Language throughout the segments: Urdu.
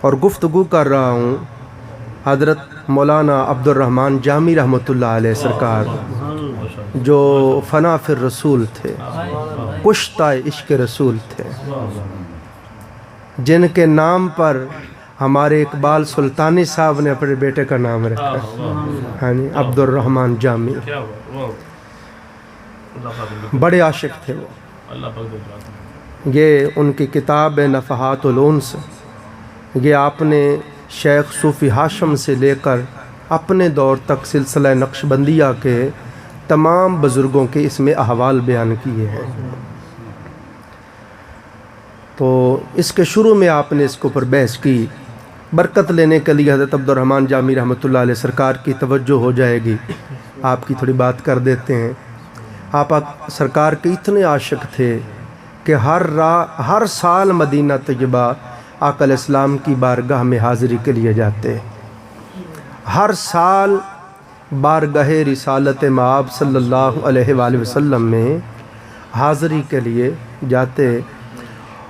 اور گفتگو کر رہا ہوں حضرت مولانا عبدالرحمن جامی رحمۃ اللہ علیہ سرکار، جو فنا فی الرسول تھے، کشتہ عشق رسول تھے، جن کے نام پر ہمارے اقبال سلطانی صاحب نے اپنے بیٹے کا نام رکھا، ہاں جی، عبدالرحمن جامی، بڑے عاشق تھے وہ۔ یہ ان کی کتاب ہے نفحات الانس، یہ آپ نے شیخ صوفی ہاشم سے لے کر اپنے دور تک سلسلہ نقشبندیہ کے تمام بزرگوں کے اس میں احوال بیان کیے ہیں۔ تو اس کے شروع میں آپ نے اس کے اوپر بحث کی، برکت لینے کے لیے حضرت عبدالرحمن جامی رحمۃ اللہ علیہ سرکار کی توجہ ہو جائے گی، آپ کی تھوڑی بات کر دیتے ہیں۔ آپ سرکار کے اتنے عاشق تھے کہ ہر سال مدینہ طیبہ آقا علیہ السلام کی بارگاہ میں حاضری کے لیے جاتے، ہر سال بارگاہ رسالت مآب صلی اللہ علیہ وآلہ وسلم میں حاضری کے لیے جاتے،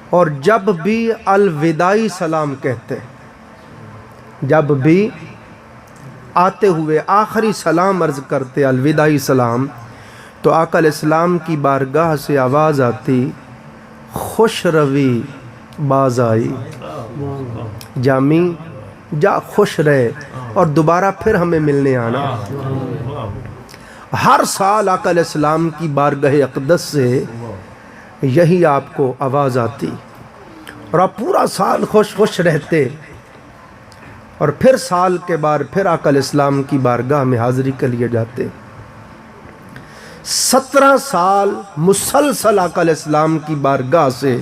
اور جب بھی الوداعی سلام کہتے، جب بھی آتے ہوئے آخری سلام عرض کرتے الوداعی سلام، تو آقا علیہ السلام کی بارگاہ سے آواز آتی، خوش روی باز آئی، جامی جا خوش رہے اور دوبارہ پھر ہمیں ملنے آنا۔ ہر سال آقا علیہ السلام کی بارگاہ اقدس سے یہی آپ کو آواز آتی، اور آپ پورا سال خوش خوش رہتے، اور پھر سال کے بعد پھر آقا علیہ السلام کی بارگاہ میں حاضری کے لیے جاتے۔ 17 سال مسلسل آقا علیہ السلام کی بارگاہ سے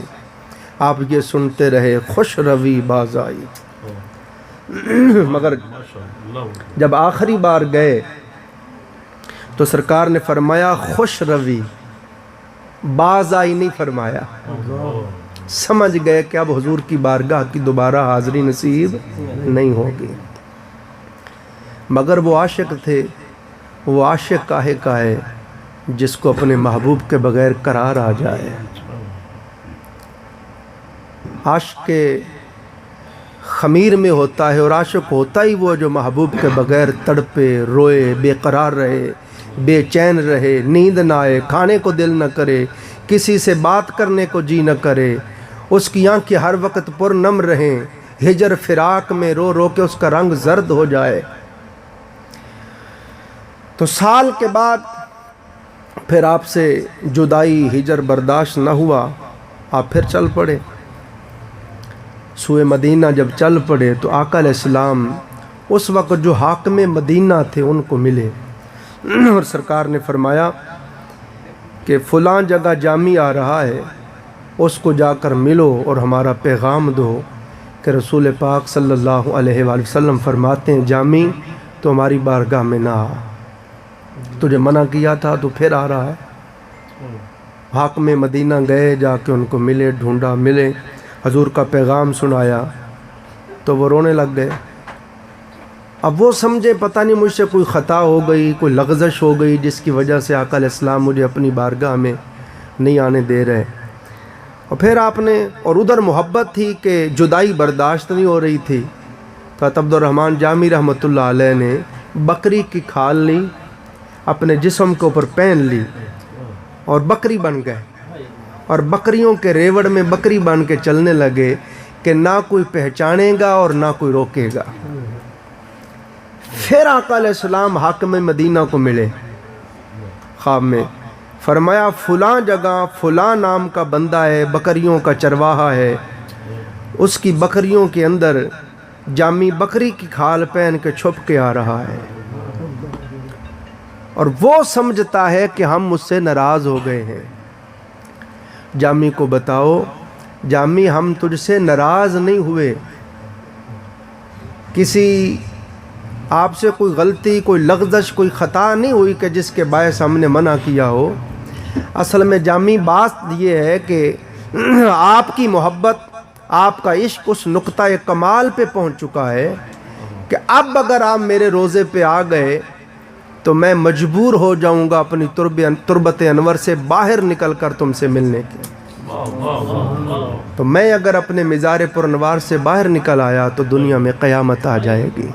آپ یہ سنتے رہے، خوش روی باز آئی۔ مگر جب آخری بار گئے تو سرکار نے فرمایا خوش روی باز آئی نہیں فرمایا، سمجھ گئے کہ اب حضور کی بارگاہ کی دوبارہ حاضری نصیب نہیں ہوگی۔ مگر وہ عاشق تھے، وہ عاشق کاہے کاہے جس کو اپنے محبوب کے بغیر قرار آ جائے۔ عاشق کے خمیر میں ہوتا ہے، اور عاشق ہوتا ہی وہ جو محبوب کے بغیر تڑپے، روئے، بے قرار رہے، بے چین رہے، نیند نہ آئے، کھانے کو دل نہ کرے، کسی سے بات کرنے کو جی نہ کرے، اس کی آنکھیں ہر وقت پر نم رہیں، ہجر فراق میں رو رو کے اس کا رنگ زرد ہو جائے۔ تو سال کے بعد پھر آپ سے جدائی ہجر برداشت نہ ہوا، آپ پھر چل پڑے سوئے مدینہ۔ جب چل پڑے تو آقا علیہ السلام اس وقت جو حاکم مدینہ تھے ان کو ملے، اور سرکار نے فرمایا کہ فلاں جگہ جامی آ رہا ہے، اس کو جا کر ملو اور ہمارا پیغام دو کہ رسول پاک صلی اللہ علیہ وآلہ وسلم فرماتے ہیں جامی تو ہماری بارگاہ میں نہ آ، تجھے منع کیا تھا تو پھر آ رہا ہے۔ حاکم مدینہ گئے، جا کے ان کو ملے، ڈھونڈا، ملے، حضور کا پیغام سنایا تو وہ رونے لگ گئے۔ اب وہ سمجھے پتہ نہیں مجھ سے کوئی خطا ہو گئی، کوئی لغزش ہو گئی جس کی وجہ سے آقا علیہ السلام مجھے اپنی بارگاہ میں نہیں آنے دے رہے۔ اور پھر آپ نے، اور ادھر محبت تھی کہ جدائی برداشت نہیں ہو رہی تھی، تو عبدالرحمن جامی رحمۃ اللہ علیہ نے بکری کی کھال لی، اپنے جسم کے اوپر پہن لی، اور بکری بن گئے، اور بکریوں کے ریوڑ میں بکری بن کے چلنے لگے کہ نہ کوئی پہچانے گا اور نہ کوئی روکے گا۔ پھر آقا علیہ السلام حاکم مدینہ کو ملے خواب میں، فرمایا فلاں جگہ فلاں نام کا بندہ ہے، بکریوں کا چرواہا ہے، اس کی بکریوں کے اندر جامی بکری کی کھال پہن کے چھپ کے آ رہا ہے، اور وہ سمجھتا ہے کہ ہم مجھ سے ناراض ہو گئے ہیں۔ جامی کو بتاؤ، جامی ہم تجھ سے ناراض نہیں ہوئے، کسی آپ سے کوئی غلطی، کوئی لغزش، کوئی خطا نہیں ہوئی کہ جس کے باعث ہم نے منع کیا ہو۔ اصل میں جامی بات یہ ہے کہ آپ کی محبت، آپ کا عشق اس نقطۂ کمال پہ پہنچ چکا ہے کہ اب اگر آپ میرے روزے پہ آ گئے تو میں مجبور ہو جاؤں گا اپنی تربت انور سے باہر نکل کر تم سے ملنے کے۔ تو میں اگر اپنے مزار پرنوار سے باہر نکل آیا تو دنیا میں قیامت آ جائے گی،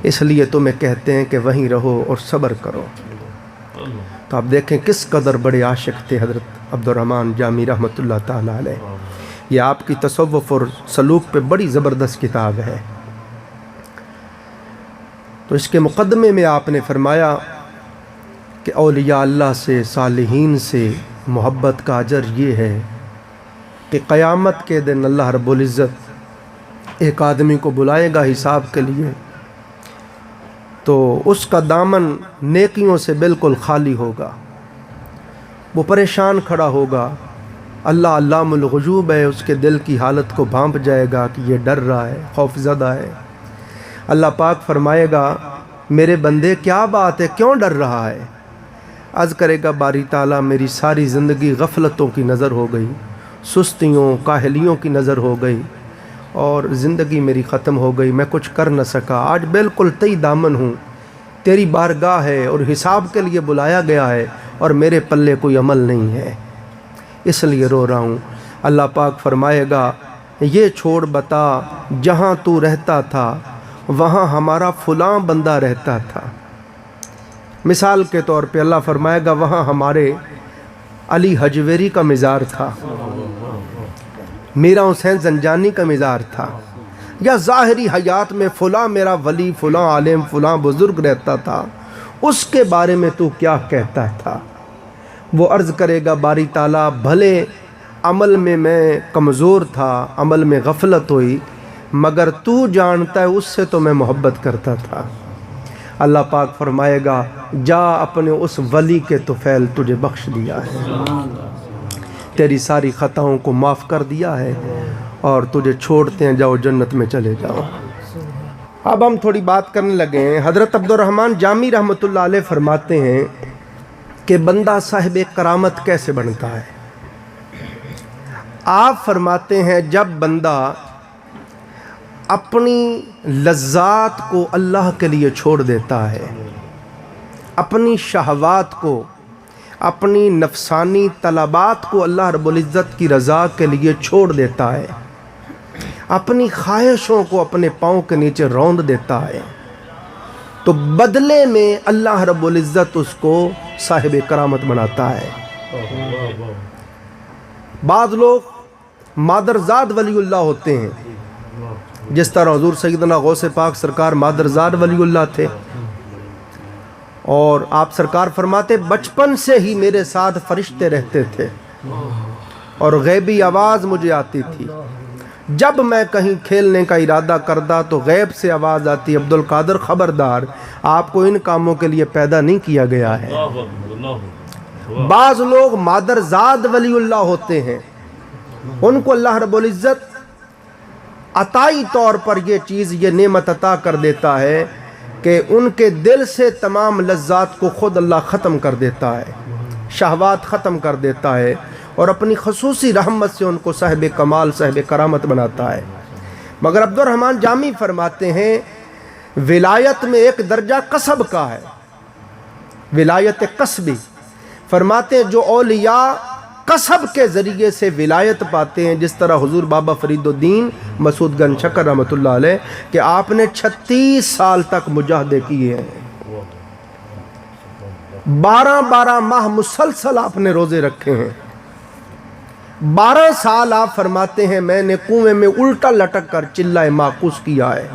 اس لیے تمہیں کہتے ہیں کہ وہیں رہو اور صبر کرو۔ تو آپ دیکھیں کس قدر بڑے عاشق تھے حضرت عبد الرحمن جامی رحمۃ اللہ تعالیٰ علیہ۔ یہ آپ کی تصوف اور سلوک پہ بڑی زبردست کتاب ہے۔ تو اس کے مقدمے میں آپ نے فرمایا کہ اولیاء اللہ سے، صالحین سے محبت کا اجر یہ ہے کہ قیامت کے دن اللہ رب العزت ایک آدمی کو بلائے گا حساب کے لیے، تو اس کا دامن نیکیوں سے بالکل خالی ہوگا، وہ پریشان کھڑا ہوگا، اللہ علام الغیوب ہے، اس کے دل کی حالت کو بھانپ جائے گا کہ یہ ڈر رہا ہے، خوف زدہ ہے۔ اللہ پاک فرمائے گا میرے بندے کیا بات ہے، کیوں ڈر رہا ہے؟ عرض کرے گا باری تعالیٰ میری ساری زندگی غفلتوں کی نظر ہو گئی، سستیوں کاہلیوں کی نظر ہو گئی، اور زندگی میری ختم ہو گئی، میں کچھ کر نہ سکا، آج بالکل تئی دامن ہوں، تیری بارگاہ ہے اور حساب کے لیے بلایا گیا ہے اور میرے پلے کوئی عمل نہیں ہے، اس لیے رو رہا ہوں۔ اللہ پاک فرمائے گا یہ چھوڑ بتا جہاں تو رہتا تھا وہاں ہمارا فلاں بندہ رہتا تھا۔ مثال کے طور پہ اللہ فرمائے گا وہاں ہمارے علی حجویری کا مزار تھا، میرا حسین زنجانی کا مزار تھا، یا ظاہری حیات میں فلاں میرا ولی، فلاں عالم، فلاں بزرگ رہتا تھا، اس کے بارے میں تو کیا کہتا تھا؟ وہ عرض کرے گا باری تعالیٰ بھلے عمل میں کمزور تھا، عمل میں غفلت ہوئی، مگر تو جانتا ہے اس سے تو میں محبت کرتا تھا۔ اللہ پاک فرمائے گا جا اپنے اس ولی کے طفیل تجھے بخش دیا ہے، تیری ساری خطاؤں کو معاف کر دیا ہے اور تجھے چھوڑتے ہیں، جاؤ جنت میں چلے جاؤ۔ اب ہم تھوڑی بات کرنے لگے ہیں۔ حضرت عبد الرحمن جامی رحمۃ اللہ علیہ فرماتے ہیں کہ بندہ صاحب کرامت کیسے بنتا ہے؟ آپ فرماتے ہیں جب بندہ اپنی لذات کو اللہ کے لیے چھوڑ دیتا ہے، اپنی شہوات کو، اپنی نفسانی طلبات کو اللہ رب العزت کی رضا کے لیے چھوڑ دیتا ہے، اپنی خواہشوں کو اپنے پاؤں کے نیچے روند دیتا ہے، تو بدلے میں اللہ رب العزت اس کو صاحب کرامت بناتا ہے۔ بعض لوگ مادرزاد ولی اللہ ہوتے ہیں، جس طرح حضور سیدنا غوث پاک سرکار مادرزاد ولی اللہ تھے، اور آپ سرکار فرماتے بچپن سے ہی میرے ساتھ فرشتے رہتے تھے اور غیبی آواز مجھے آتی تھی، جب میں کہیں کھیلنے کا ارادہ کرتا تو غیب سے آواز آتی عبد القادر خبردار، آپ کو ان کاموں کے لیے پیدا نہیں کیا گیا ہے۔ بعض لوگ مادرزاد ولی اللہ ہوتے ہیں، ان کو اللہ رب العزت عطائی طور پر یہ چیز، یہ نعمت عطا کر دیتا ہے کہ ان کے دل سے تمام لذات کو خود اللہ ختم کر دیتا ہے، شہوات ختم کر دیتا ہے، اور اپنی خصوصی رحمت سے ان کو صاحب کمال، صاحب کرامت بناتا ہے۔ مگر عبد الرحمن جامی فرماتے ہیں ولایت میں ایک درجہ قصب کا ہے، ولایت قصبی۔ فرماتے ہیں جو اولیاء قصب کے ذریعے سے ولایت پاتے ہیں، جس طرح حضور بابا فرید الدین مسعود گنج شکر رحمۃ اللہ علیہ کہ آپ نے 36 سال تک مجاہدے کیے ہیں، 12 ماہ مسلسل آپ نے روزے رکھے ہیں، 12 سال آپ فرماتے ہیں میں نے کنویں میں الٹا لٹک کر چلہ ماقوس کیا ہے۔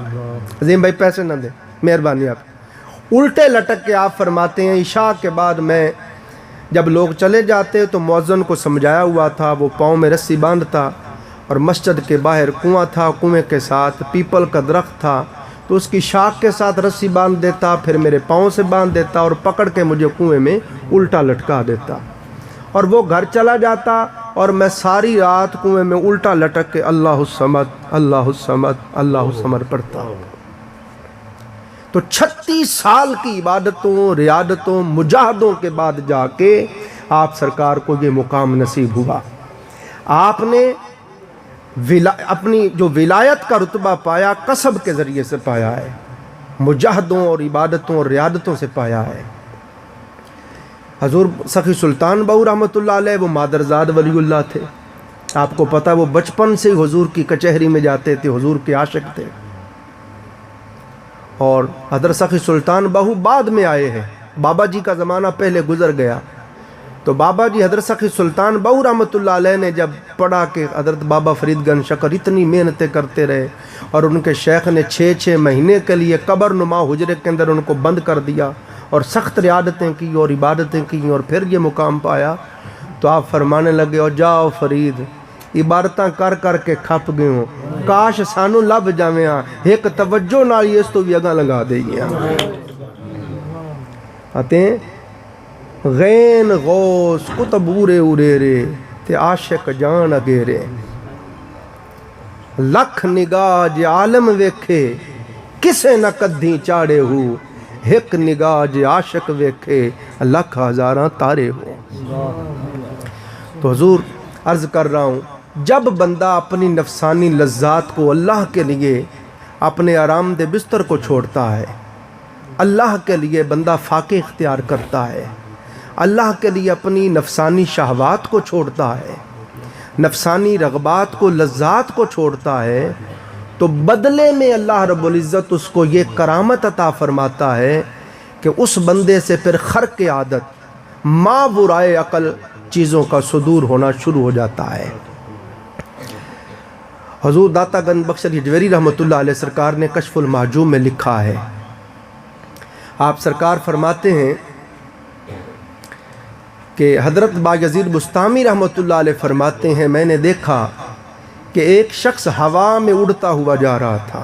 عظیم بھائی پیسے نہ دیں، مہربانی آپ۔ الٹے لٹک کے آپ فرماتے ہیں عشاء کے بعد میں جب لوگ چلے جاتے تو مؤذن کو سمجھایا ہوا تھا، وہ پاؤں میں رسی باندھتا، اور مسجد کے باہر کنواں تھا، کنویں کے ساتھ پیپل کا درخت تھا، تو اس کی شاخ کے ساتھ رسی باندھ دیتا، پھر میرے پاؤں سے باندھ دیتا اور پکڑ کے مجھے کنویں میں الٹا لٹکا دیتا، اور وہ گھر چلا جاتا اور میں ساری رات کنویں میں الٹا لٹک کے اللہ الصمد اللہ الصمد اللہ الصمد پڑھتا۔ تو 36 سال کی عبادتوں، ریادتوں، مجاہدوں کے بعد جا کے آپ سرکار کو یہ مقام نصیب ہوا۔ آپ نے اپنی جو ولایت کا رتبہ پایا قصب کے ذریعے سے پایا ہے، مجاہدوں اور عبادتوں اور ریادتوں سے پایا ہے۔ حضور سخی سلطان بہو رحمۃ اللہ علیہ وہ مادرزاد ولی اللہ تھے. آپ کو پتہ وہ بچپن سے حضور کی کچہری میں جاتے تھے, حضور کے عاشق تھے. اور حضرت سخی سلطان بہو بعد میں آئے ہیں, بابا جی کا زمانہ پہلے گزر گیا. تو بابا جی حضرت سخی سلطان بہو رحمۃ اللہ علیہ نے جب پڑھا کہ حضرت بابا فرید گنج شکر اتنی محنتیں کرتے رہے اور ان کے شیخ نے 6 مہینے کے لیے قبر نما حجرے کے اندر ان کو بند کر دیا اور سخت ریاضتیں کی اور عبادتیں کی اور پھر یہ مقام پایا, تو آپ فرمانے لگے اور جاؤ فرید عبارتاں کر کر کے کھپ گئے ہوں, کاش سانو لب جاویاں ایک توجہ نال اس تو بھی اگاں لگا دے گیا. آتے غین غوث کتبورے اریرے تے عاشق جان اگیرے, لکھ نگاہ جے عالم ویکھے کسے نہ کدھی چاڑے ہو, ایک نگاہ جے عاشق ویکھے لکھ ہزاراں تارے ہو. تو حضور عرض کر رہا ہوں, جب بندہ اپنی نفسانی لذات کو اللہ کے لیے اپنے آرام دہ بستر کو چھوڑتا ہے, اللہ کے لیے بندہ فاقے اختیار کرتا ہے, اللہ کے لیے اپنی نفسانی شہوات کو چھوڑتا ہے, نفسانی رغبات کو لذات کو چھوڑتا ہے, تو بدلے میں اللہ رب العزت اس کو یہ کرامت عطا فرماتا ہے کہ اس بندے سے پھر خرق عادت ما برائے عقل چیزوں کا صدور ہونا شروع ہو جاتا ہے. حضور داتا گنج بخش علی حجویری رحمۃ اللہ علیہ سرکار نے کشف المحجوم میں لکھا ہے, آپ سرکار فرماتے ہیں کہ حضرت بایزید بستامی رحمۃ اللہ علیہ فرماتے ہیں میں نے دیکھا کہ ایک شخص ہوا میں اڑتا ہوا جا رہا تھا.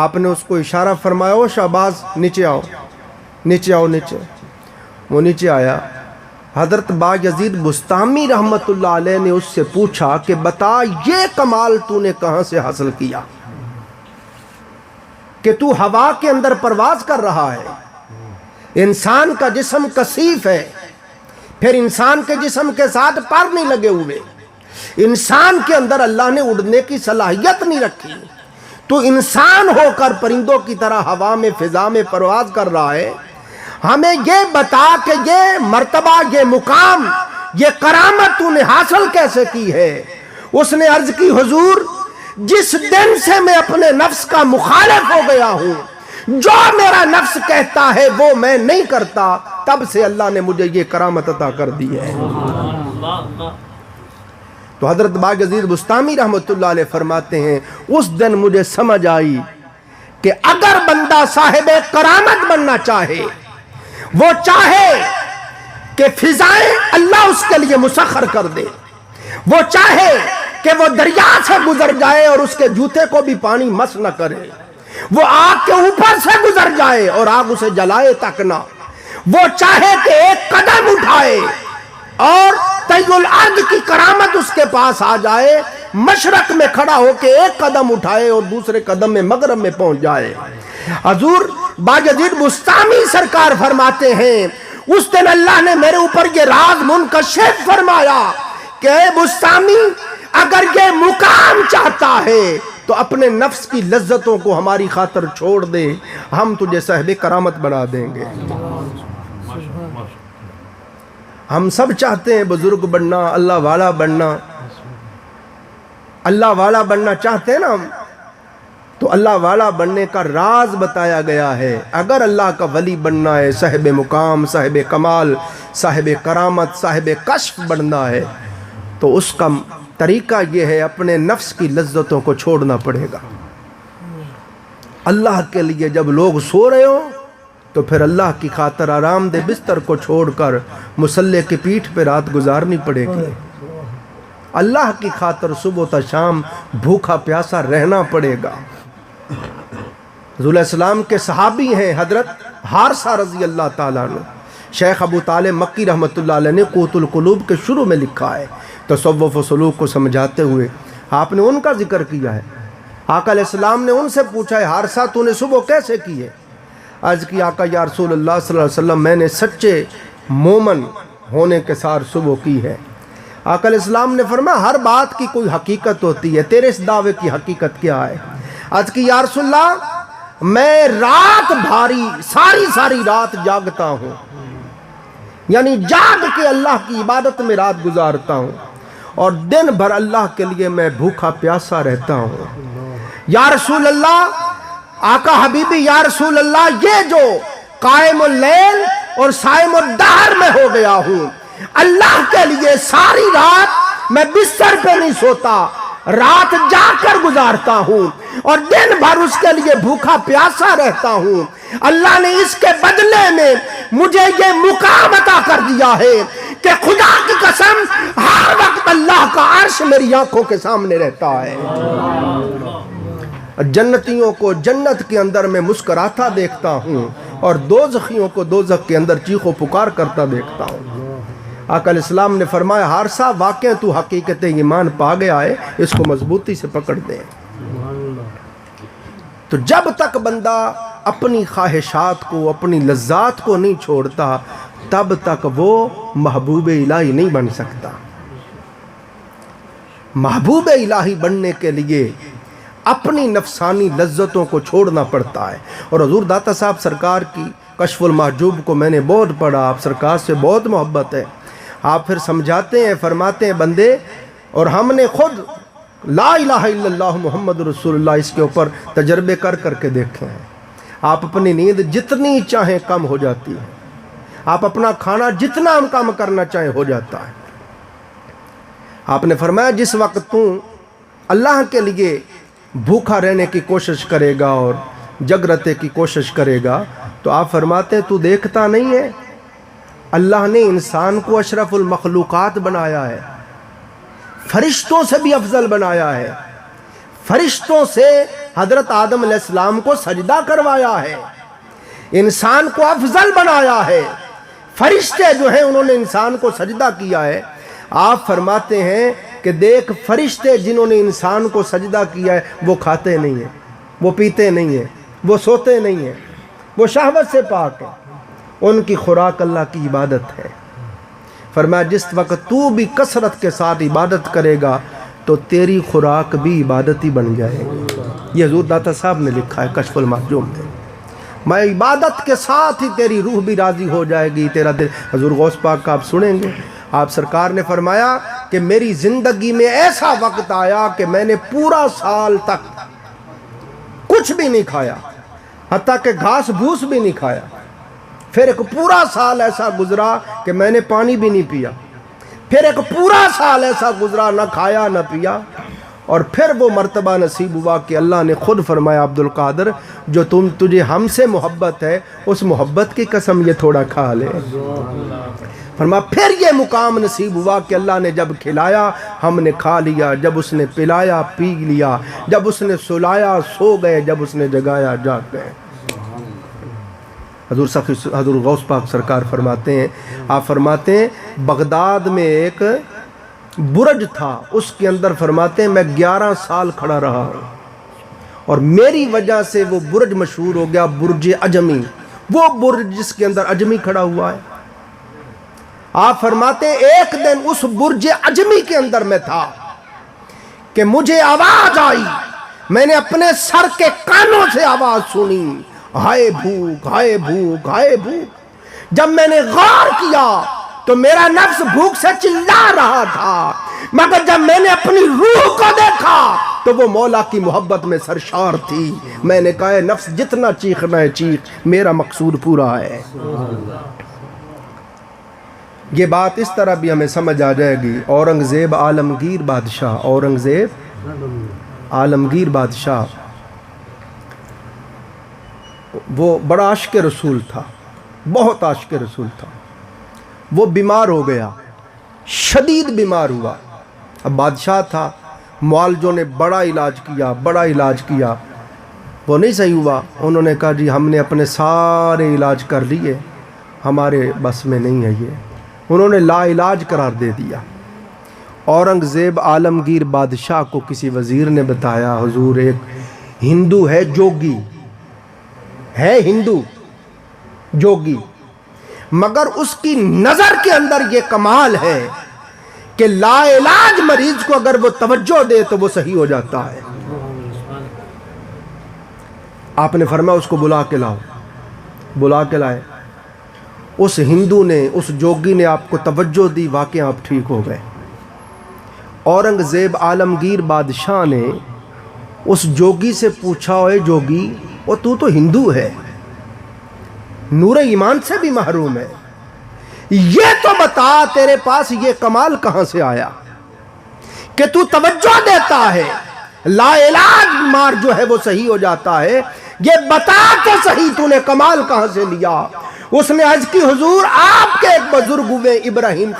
آپ نے اس کو اشارہ فرمایا او شہباز نیچے آؤ, نیچے آؤ, نیچے. وہ نیچے آیا. حضرت بایزید بستامی رحمۃ اللہ علیہ نے اس سے پوچھا کہ بتا یہ کمال تو نے کہاں سے حاصل کیا کہ تو ہوا کے اندر پرواز کر رہا ہے. انسان کا جسم کثیف ہے, پھر انسان کے جسم کے ساتھ پر نہیں لگے ہوئے, انسان کے اندر اللہ نے اڑنے کی صلاحیت نہیں رکھی, تو انسان ہو کر پرندوں کی طرح ہوا میں فضا میں پرواز کر رہا ہے. ہمیں یہ بتا کہ یہ مرتبہ, یہ مقام, یہ کرامت تو نے حاصل کیسے کی ہے. اس نے عرض کی حضور جس دن سے میں اپنے نفس کا مخالف ہو گیا ہوں, جو میرا نفس کہتا ہے وہ میں نہیں کرتا, تب سے اللہ نے مجھے یہ کرامت عطا کر دی ہے. تو حضرت بایزید بستامی رحمۃ اللہ علیہ فرماتے ہیں اس دن مجھے سمجھ آئی کہ اگر بندہ صاحب کرامت بننا چاہے, وہ چاہے کہ فضائیں اللہ اس کے لیے مسخر کر دے, وہ چاہے کہ وہ دریا سے گزر جائے اور اس کے جوتے کو بھی پانی مس نہ کرے, وہ آگ کے اوپر سے گزر جائے اور آگ اسے جلائے تک نہ, وہ چاہے کہ ایک قدم اٹھائے اور طی الارض کی کرامت اس کے پاس آ جائے, مشرق میں کھڑا ہو کے ایک قدم اٹھائے اور دوسرے قدم میں مغرب میں پہنچ جائے. حضور بایزید بستامی سرکار فرماتے ہیں اس دن اللہ نے میرے اوپر یہ راز منکشف فرمایا کہ اے بستامی اگر یہ مقام چاہتا ہے تو اپنے نفس کی لذتوں کو ہماری خاطر چھوڑ دے, ہم تجھے صاحب کرامت بنا دیں گے. ہم سب چاہتے ہیں بزرگ بننا, اللہ والا بننا, اللہ والا بننا چاہتے ہیں نا ہم, تو اللہ والا بننے کا راز بتایا گیا ہے. اگر اللہ کا ولی بننا ہے, صاحب مقام, صاحب کمال, صاحب کرامت, صاحب کشف بننا ہے, تو اس کا طریقہ یہ ہے اپنے نفس کی لذتوں کو چھوڑنا پڑے گا. اللہ کے لیے جب لوگ سو رہے ہوں تو پھر اللہ کی خاطر آرام دہ بستر کو چھوڑ کر مصلی کی پیٹھ پہ رات گزارنی پڑے گی. اللہ کی خاطر صبح تا شام بھوکا پیاسا رہنا پڑے گا. حضور علیہ السلام کے صحابی ہیں حضرت حارثہ رضی اللہ تعالیٰ عنہ. شیخ ابو طالب مکی رحمۃ اللہ علیہ نے قوت القلوب کے شروع میں لکھا ہے, تصوف و سلوک کو سمجھاتے ہوئے آپ نے ان کا ذکر کیا ہے. آقا علیہ السلام نے ان سے پوچھا ہے حارثہ تو نے صبح کیسے کی ہے؟ عرض کی آقا یا رسول اللہ صلی اللہ علیہ وسلم میں نے سچے مومن ہونے کے ساتھ صبح کی ہے. آقا علیہ السلام نے فرمایا ہر بات کی کوئی حقیقت ہوتی ہے, تیرے اس دعوے کی حقیقت کیا ہے؟ عرض کی یا رسول اللہ میں رات بھاری ساری رات جاگتا ہوں, یعنی جاگ کے اللہ کی عبادت میں رات گزارتا ہوں اور دن بھر اللہ کے لیے میں بھوکا پیاسا رہتا ہوں۔ یا رسول اللہ، آقا حبیبی یا رسول اللہ، یہ جو قائم اللیل اور صائم الدہر میں ہو گیا ہوں، اللہ کے لیے ساری رات میں بستر پہ نہیں سوتا، رات جا کر گزارتا ہوں اور دن بھر اس کے لیے بھوکا پیاسا رہتا ہوں۔ اللہ نے اس کے بدلے میں مجھے یہ مقام عطا کر دیا ہے کہ خدا کی قسم ہر وقت اللہ کا عرش میری آنکھوں کے سامنے رہتا ہے۔ جنتیوں کو جنت کے اندر میں مسکراتا دیکھتا ہوں اور دوزخیوں کو دوزخ کے اندر چیخ و پکار کرتا دیکھتا ہوں۔ آقا علیہ السلام نے فرمایا، ہارسا واقع تو حقیقت ایمان پا گیا ہے، اس کو مضبوطی سے پکڑ دیں۔ تو جب تک بندہ اپنی خواہشات کو، اپنی لذات کو نہیں چھوڑتا، تب تک وہ محبوب الہی نہیں بن سکتا۔ محبوب الہی بننے کے لیے اپنی نفسانی لذتوں کو چھوڑنا پڑتا ہے۔ اور حضور داتا صاحب سرکار کی کشف المحجوب کو میں نے بہت پڑھا، آپ سرکار سے بہت محبت ہے۔ آپ پھر سمجھاتے ہیں، فرماتے ہیں، بندے، اور ہم نے خود لا الہ الا اللہ محمد رسول اللہ اس کے اوپر تجربے کر کر کے دیکھے ہیں۔ آپ اپنی نیند جتنی چاہیں کم ہو جاتی ہے، آپ اپنا کھانا جتنا کم کرنا چاہیں ہو جاتا ہے۔ آپ نے فرمایا جس وقت تو اللہ کے لیے بھوکا رہنے کی کوشش کرے گا اور جگرتے کی کوشش کرے گا، تو آپ فرماتے ہیں تو دیکھتا نہیں ہے اللہ نے انسان کو اشرف المخلوقات بنایا ہے، فرشتوں سے بھی افضل بنایا ہے، فرشتوں سے حضرت آدم علیہ السلام کو سجدہ کروایا ہے، انسان کو افضل بنایا ہے، فرشتے جو ہیں انہوں نے انسان کو سجدہ کیا ہے۔ آپ فرماتے ہیں کہ دیکھ فرشتے جنہوں نے انسان کو سجدہ کیا ہے وہ کھاتے نہیں ہیں، وہ پیتے نہیں ہیں، وہ سوتے نہیں ہیں، وہ شہوت سے پاک ہیں، ان کی خوراک اللہ کی عبادت ہے۔ فرمایا جس وقت تو بھی کثرت کے ساتھ عبادت کرے گا تو تیری خوراک بھی عبادت ہی بن جائے گی۔ یہ حضور داتا صاحب نے لکھا ہے کشف المحجوب میں، میں عبادت کے ساتھ ہی تیری روح بھی راضی ہو جائے گی، تیرا دل۔ حضور غوث پاک کا آپ سنیں گے، آپ سرکار نے فرمایا کہ میری زندگی میں ایسا وقت آیا کہ میں نے پورا سال تک کچھ بھی نہیں کھایا، حتیٰ کہ گھاس بھوس بھی نہیں کھایا۔ پھر ایک پورا سال ایسا گزرا کہ میں نے پانی بھی نہیں پیا، پھر ایک پورا سال ایسا گزرا نہ کھایا نہ پیا، اور پھر وہ مرتبہ نصیب ہوا کہ اللہ نے خود فرمایا عبد القادر جو تجھے ہم سے محبت ہے اس محبت کی قسم یہ تھوڑا کھا لے۔ فرمایا پھر یہ مقام نصیب ہوا کہ اللہ نے جب کھلایا ہم نے کھا لیا، جب اس نے پلایا پی لیا، جب اس نے سلایا سو گئے، جب اس نے جگایا جاگ گئے۔ حضور غوث پاک سرکار فرماتے ہیں، آپ فرماتے ہیں بغداد میں ایک برج تھا، اس کے اندر فرماتے ہیں میں 11 سال کھڑا رہا ہوں، اور میری وجہ سے وہ برج مشہور ہو گیا برج عجمی، وہ برج جس کے اندر عجمی کھڑا ہوا ہے۔ آپ فرماتے ہیں ایک دن اس برج عجمی کے اندر میں تھا کہ مجھے آواز آئی، میں نے اپنے سر کے کانوں سے آواز سنی، ہائے بھوک ہائے بھوک ہائے بھوک۔ جب میں نے غور کیا تو میرا نفس بھوک سے چلا رہا تھا، مگر جب میں نے اپنی روح کو دیکھا تو وہ مولا کی محبت میں سرشار تھی۔ میں نے کہا نفس جتنا چیخنا ہے چیخ، میرا مقصود پورا ہے۔ یہ بات اس طرح بھی ہمیں سمجھ آ جائے گی، اورنگزیب عالمگیر بادشاہ، اورنگزیب عالمگیر بادشاہ وہ بڑا عاشق رسول تھا، بہت عاشق رسول تھا۔ وہ بیمار ہو گیا، شدید بیمار ہوا۔ اب بادشاہ تھا، معالجوں نے بڑا علاج کیا، وہ نہیں صحیح ہوا۔ انہوں نے کہا جی ہم نے اپنے سارے علاج کر لیے، ہمارے بس میں نہیں ہے یہ۔ انہوں نے لا علاج قرار دے دیا۔ اورنگزیب عالمگیر بادشاہ کو کسی وزیر نے بتایا حضور ایک ہندو ہے جوگی ہے، ہندو جوگی، مگر اس کی نظر کے اندر یہ کمال ہے کہ لا علاج مریض کو اگر وہ توجہ دے تو وہ صحیح ہو جاتا ہے۔ آپ نے فرمایا اس کو بلا کے لاؤ، بلا کے لائے۔ اس ہندو نے، اس جوگی نے آپ کو توجہ دی، واقعہ آپ ٹھیک ہو گئے۔ اورنگزیب عالمگیر بادشاہ نے اس جوگی سے پوچھا، اے جوگی، وہ تو ہندو ہے، نور ایمان سے بھی محروم ہے، یہ تو بتا تیرے پاس یہ کمال کہاں سے آیا کہ تو توجہ دیتا ہے، لا علاج بیمار جو ہے وہ صحیح ہو جاتا ہے، یہ بتا تو صحیح تو نے کمال کہاں سے لیا۔ اس نے عرض کی، حضور آپ کے ایک بزرگ ہوئے ابراہیم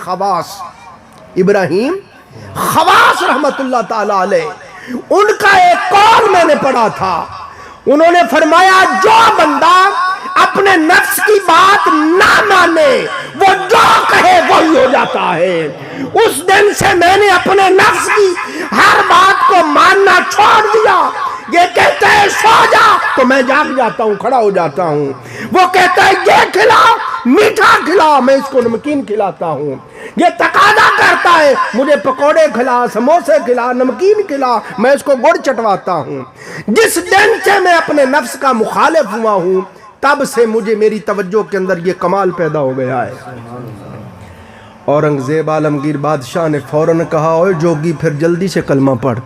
خواص رحمت اللہ تعالی علیہ، ان کا ایک قول میں نے پڑھا تھا، انہوں نے فرمایا جو بندہ اپنے نفس کی بات نہ مانے وہ جو کہے وہی ہو جاتا ہے۔ اس دن سے میں نے اپنے نفس کی ہر بات کو ماننا چھوڑ دیا۔ یہ کہتا ہے سو جا تو میں جاگ جاتا ہوں، کھڑا ہو جاتا ہوں۔ وہ کہتا ہے یہ کھلا، میٹھا کھلا، میں اس کو نمکین کھلاتا ہوں۔ یہ تقاضا کرتا ہے مجھے پکوڑے کھلا، سموسے کھلا، نمکین کھلا، میں اس کو گڑ چٹواتا ہوں۔ جس دن سے میں اپنے نفس کا مخالف ہوا ہوں، تب سے مجھے میری توجہ کے اندر یہ کمال پیدا ہو گیا ہے۔ اورنگزیب عالمگیر بادشاہ نے فوراً کہا، اوے جوگی پھر جلدی سے کلمہ پڑھ،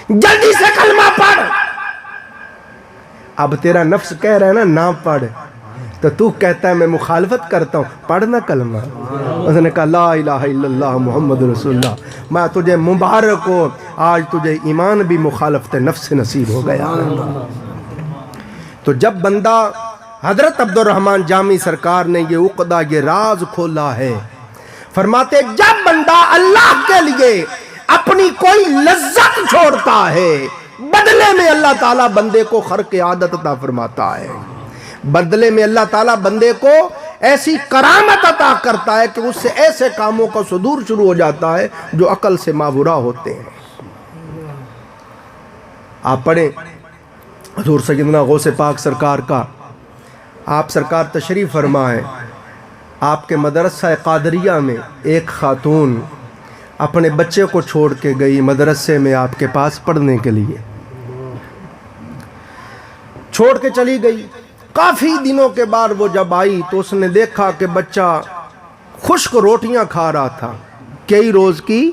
جلدی سے کلمہ پڑھ۔ اب تیرا نفس کہہ رہا ہے نا نہ پڑھ، تو تو کہتا ہے میں مخالفت کرتا ہوں، پڑھنا کلمہ۔ اس نے کہا لا الہ الا اللہ محمد رسول اللہ، میں تجھے مبارک ہو، آج تجھے ایمان بھی مخالفت نفس سے نصیب ہو گیا۔ تو جب بندہ، حضرت عبدالرحمن جامی سرکار نے یہ عقدہ، یہ راز کھولا ہے، فرماتے جب بندہ اللہ کے لیے اپنی کوئی لذت چھوڑتا ہے، بدلے میں اللہ تعالیٰ بندے کو خرق عادت عطا فرماتا ہے، بدلے میں اللہ تعالیٰ بندے کو ایسی کرامت عطا کرتا ہے کہ اس سے ایسے کاموں کا صدور شروع ہو جاتا ہے جو عقل سے ماورا ہوتے ہیں۔ آپ پڑھیں حضور سیدنا غوث پاک سرکار کا، آپ سرکار تشریف فرما ہے، آپ کے مدرسہ قادریہ میں ایک خاتون اپنے بچے کو چھوڑ کے گئی مدرسے میں آپ کے پاس پڑھنے کے لیے، چھوڑ کے چلی گئی۔ کافی دنوں کے بعد وہ جب آئی تو اس نے دیکھا کہ بچہ خشک روٹیاں کھا رہا تھا، کئی روز کی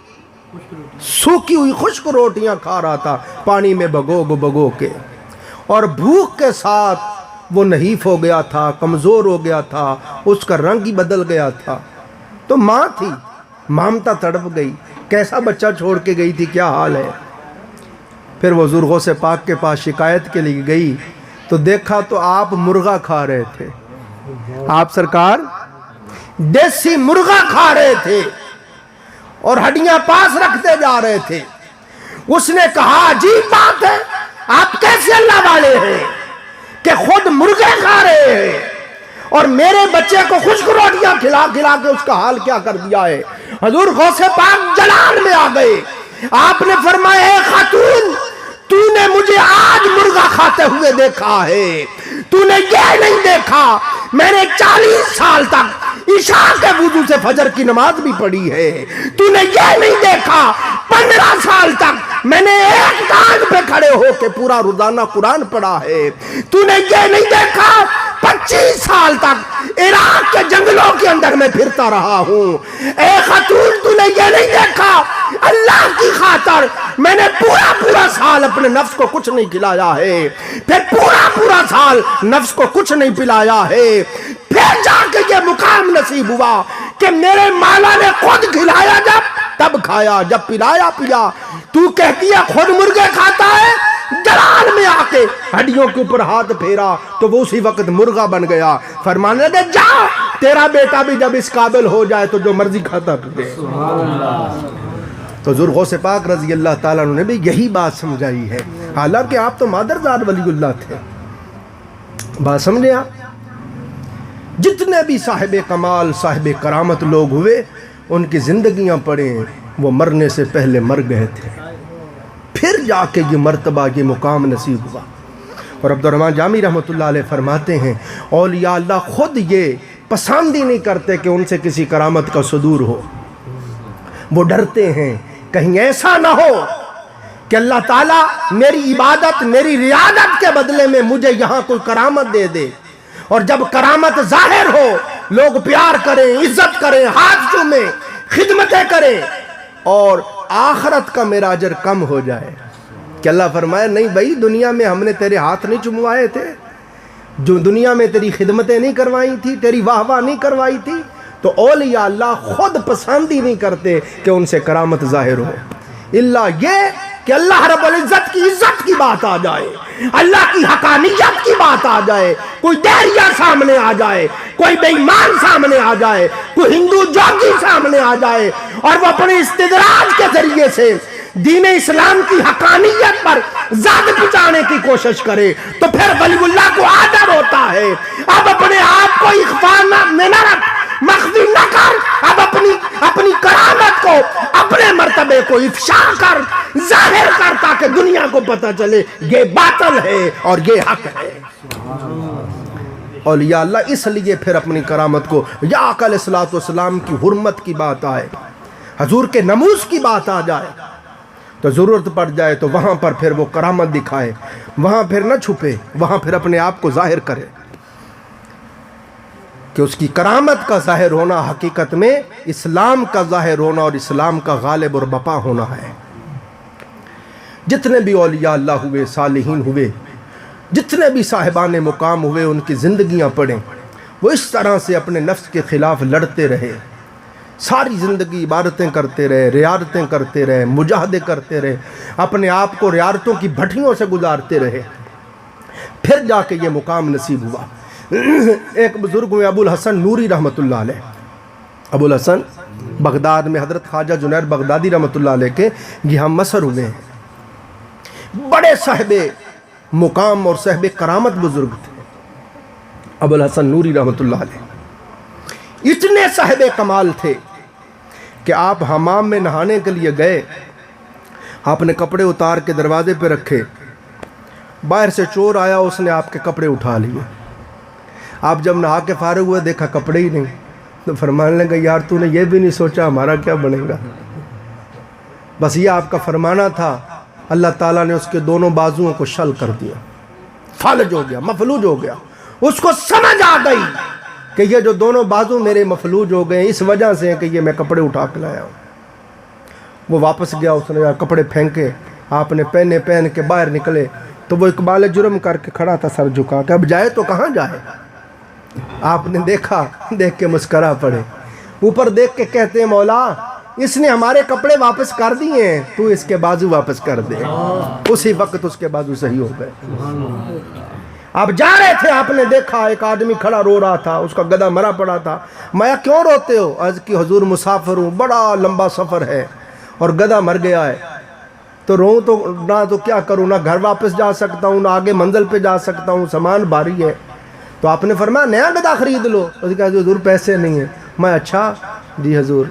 سوکھی ہوئی خشک روٹیاں کھا رہا تھا، پانی میں بھگو کے، اور بھوک کے ساتھ وہ نحیف ہو گیا تھا، کمزور ہو گیا تھا، اس کا رنگ ہی بدل گیا تھا۔ تو ماں تھی، مامتا تڑپ گئی، کیسا بچہ چھوڑ کے گئی تھی، کیا حال ہے۔ پھر وہ حضور غوث پاک کے پاس شکایت کے لیے گئی تو دیکھا تو آپ مرغا کھا رہے تھے، آپ سرکار دیسی مرغا کھا رہے تھے اور ہڈیاں پاس رکھتے جا رہے تھے۔ اس نے کہا عجیب بات ہے، آپ کیسے اللہ والے ہیں کہ خود مرغے کھا رہے ہیں اور میرے بچے کو خشک روٹیاں کھلا کھلا کے اس کا حال کیا کر دیا ہے۔ حضور غوث پاک جلال میں آ گئے، آپ نے فرمایا اے خاتون، تو نے مجھے آج مرغا کھاتے ہوئے دیکھا ہے، تو نے یہ نہیں دیکھا میں نے 40 سال تک عشاء کے وضو سے فجر کی نماز بھی پڑھی ہے، تو نے یہ نہیں دیکھا 15 سال تک میں نے ایک ٹانگ پہ کھڑے ہو کے پورا روزانہ قرآن پڑھا ہے، تو نے یہ نہیں دیکھا 25 سال تک عراق کے جنگلوں کے اندر میں پھرتا رہا ہوں۔ اے خاتون، تو نے یہ نہیں دیکھا اللہ کی خاطر میں نے پورا سال اپنے نفس کو کچھ نہیں کھلایا ہے، پھر پورا سال نفس کو کچھ نہیں پلایا ہے، پھر جا کے یہ مقام نصیب ہوا کہ میرے مولا نے خود کھلایا جب تب کھایا، جب پلایا پیا۔ تو کہتی ہے خود مرغے کھاتا ہے، جلال میں آ کے ہڈیوں کے اوپر ہاتھ پھیرا تو وہ اسی وقت مرغا بن گیا۔ فرمانے لگے جا تیرا بیٹا بھی جب اس قابل ہو جائے تو جو مرضی کھاتا پھرے۔ تو حضور غوث پاک رضی اللہ تعالیٰ عنہ نے بھی یہی بات سمجھائی ہے، حالانکہ آپ تو مادرزاد ولی اللہ تھے۔ بات سمجھے آپ؟ جتنے بھی صاحب کمال صاحب کرامت لوگ ہوئے ان کی زندگیاں پڑھیں، وہ مرنے سے پہلے مر گئے تھے، پھر جا کے یہ مرتبہ یہ مقام نصیب ہوا۔ اور عبدالرحمن جامی رحمۃ اللہ علیہ فرماتے ہیں اولیاء اللہ خود یہ پسند ہی نہیں کرتے کہ ان سے کسی کرامت کا صدور ہو، وہ ڈرتے ہیں کہیں ایسا نہ ہو کہ اللہ تعالیٰ میری عبادت میری ریاضت کے بدلے میں مجھے یہاں کوئی کرامت دے دے، اور جب کرامت ظاہر ہو لوگ پیار کریں، عزت کریں، ہاتھ چومیں، خدمتیں کریں، اور آخرت کا میرا اجر کم ہو جائے. کہ اللہ فرمایا نہیں بھائی، دنیا میں ہم نے تیرے ہاتھ نہیں چموائے تھے، جو دنیا میں تیری خدمتیں نہیں کروائی تھی، تیری واہ واہ نہیں کروائی تھی، تو اولیاء اللہ خود پسند ہی نہیں کرتے کہ ان سے کرامت ظاہر ہو، الا یہ کہ اللہ رب العزت کی عزت کی بات آ جائے، اللہ کی حقانیت کی بات آ جائے، کوئی دہریہ سامنے آ جائے، کوئی بے ایمان سامنے آ جائے، کوئی ہندو جوگی سامنے آ جائے، اور وہ اپنے استدراج کے ذریعے سے دین اسلام کی حقانیت پر زد پچانے کی کوشش کرے، تو پھر ولی اللہ کو آدر ہوتا ہے. اب اپنے آپ کو اخفا میں نہ رکھ، مخفی نہ کر، اب اپنی کرامت کو، اپنے مرتبے کو افشا کر، ظاہر کر، تاکہ دنیا کو پتہ چلے یہ باطل ہے اور یہ حق ہے. اولیاء اللہ اس لیے پھر اپنی کرامت کو، یا آقا علیہ الصلوۃ والسلام کی حرمت کی بات آئے، حضور کے نموز کی بات آ جائے، تو ضرورت پڑ جائے تو وہاں پر پھر وہ کرامت دکھائے، وہاں پھر نہ چھپے، وہاں پھر اپنے آپ کو ظاہر کرے کہ اس کی کرامت کا ظاہر ہونا حقیقت میں اسلام کا ظاہر ہونا اور اسلام کا غالب اور بپا ہونا ہے. جتنے بھی اولیاء اللہ ہوئے، صالحین ہوئے، جتنے بھی صاحبان مقام ہوئے، ان کی زندگیاں پڑھیں، وہ اس طرح سے اپنے نفس کے خلاف لڑتے رہے، ساری زندگی عبادتیں کرتے رہے، ریاضتیں کرتے رہے، مجاہدے کرتے رہے، اپنے آپ کو ریاضتوں کی بھٹیوں سے گزارتے رہے، پھر جا کے یہ مقام نصیب ہوا. ایک بزرگ ہوئے ابو الحسن نوری رحمۃ اللہ علیہ، ابو الحسن بغداد میں حضرت خواجہ جنید بغدادی رحمۃ اللہ علیہ کے یہ ہم مسر ہوئے ہیں، بڑے صاحب مقام اور صاحب کرامت بزرگ تھے ابو الحسن نوری رحمۃ اللہ علیہ. اتنے صاحب کمال تھے کہ آپ حمام میں نہانے کے لیے گئے، آپ نے کپڑے اتار کے دروازے پہ رکھے، باہر سے چور آیا، اس نے آپ کے کپڑے اٹھا لیے. آپ جب نہا کے فارغ ہوئے دیکھا کپڑے ہی نہیں، تو فرمانے لگا یار تو نے یہ بھی نہیں سوچا ہمارا کیا بنے گا. بس یہ آپ کا فرمانا تھا، اللہ تعالیٰ نے اس کے دونوں بازوؤں کو شل کر دیا، فالج ہو گیا، مفلوج ہو گیا. اس کو سمجھ آ گئی کہ یہ جو دونوں بازو میرے مفلوج ہو گئے اس وجہ سے کہ یہ میں کپڑے اٹھا کے لایا ہوں. وہ واپس گیا، اس نے کپڑے پھینکے، آپ نے پہن کے باہر نکلے تو وہ اقبال جرم کر کے کھڑا تھا سر جھکا کہ اب جائے تو کہاں جائے. آپ نے دیکھا، دیکھ کے مسکرا پڑے، اوپر دیکھ کے کہتے ہیں مولا اس نے ہمارے کپڑے واپس کر دیے ہیں، تو اس کے بازو واپس کر دے. اسی وقت اس کے بازو صحیح ہو گئے. آپ جا رہے تھے، آپ نے دیکھا ایک آدمی کھڑا رو رہا تھا، اس کا گدھا مرا پڑا تھا. میں کیوں روتے ہو؟ عرض کی حضور مسافر ہوں، بڑا لمبا سفر ہے اور گدھا مر گیا ہے، تو رو تو نہ تو کیا کروں، نہ گھر واپس جا سکتا ہوں، نہ آگے منزل پہ جا سکتا ہوں، سامان بھاری ہے. تو آپ نے فرمایا نیا گدھا خرید لو. اس نے کہا حضور پیسے نہیں ہیں. میں اچھا جی حضور.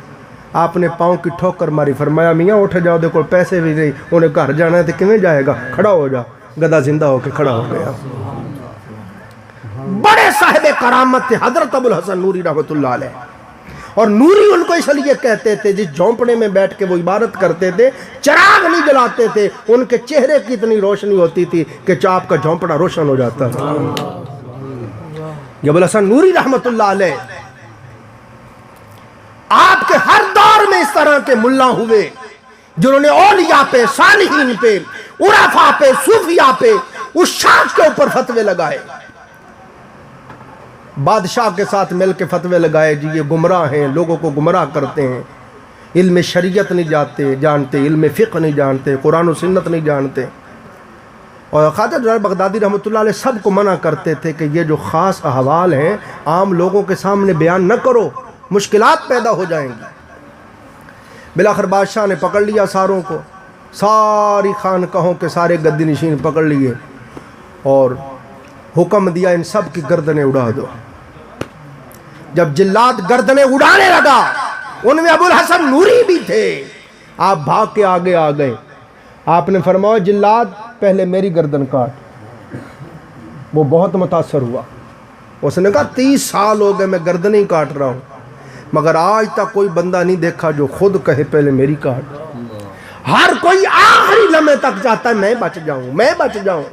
آپ نے پاؤں کی ٹھوکر ماری، فرمایا میاں اٹھ جاؤ، دیکھو پیسے بھی نہیں، انہیں گھر جانا ہے تو کیویں جائے گا، کھڑا ہو جا. گدھا زندہ ہو کے کھڑا ہو گیا. بڑے صاحب کرامت تھے حضرت ابو الحسن نوری رحمۃ اللہ علیہ. اور نوری ان کو اس لیے کہتے تھے، جس جھونپڑے میں بیٹھ کے وہ عبادت کرتے تھے چراغ نہیں جلاتے تھے، ان کے چہرے کی اتنی روشنی ہوتی تھی کہ چاپ کا جھونپڑا روشن ہو جاتا تھا. ابو الحسن نوری رحمۃ اللہ علیہ آپ کے ہر دور میں اس طرح کے ملا ہوئے جنہوں نے اولیاء پہ، صالحین پہ، عرفاء پہ، صوفیاء پہ، اس شاخ کے اوپر فتوے لگائے. بادشاہ کے ساتھ مل کے فتوے لگائے، جی یہ گمراہ ہیں، لوگوں کو گمراہ کرتے ہیں، علم شریعت نہیں جانتے، علم فقہ نہیں جانتے، قرآن و سنت نہیں جانتے. اور خواجہ جنید بغدادی رحمۃ اللہ علیہ سب کو منع کرتے تھے کہ یہ جو خاص احوال ہیں عام لوگوں کے سامنے بیان نہ کرو، مشکلات پیدا ہو جائیں گی. بلاخر بادشاہ نے پکڑ لیا ساروں کو، ساری خانقاہوں کے سارے گدی نشین پکڑ لیے اور حکم دیا ان سب کی گردنیں اڑا دو. جب جلاد گردنیں اڑانے لگا، ان میں ابو الحسن نوری بھی تھے. آپ بھاگ کے آگے آ گئے. آپ نے فرمایا جلاد پہلے میری گردن کاٹ. وہ بہت متاثر ہوا. اس نے کہا 30 سال ہو گئے میں گردن ہی کاٹ رہا ہوں، مگر آج تک کوئی بندہ نہیں دیکھا جو خود کہے پہلے میری کاٹ. ہر کوئی آخری لمحے تک چاہتا ہے میں بچ جاؤں، میں بچ جاؤں.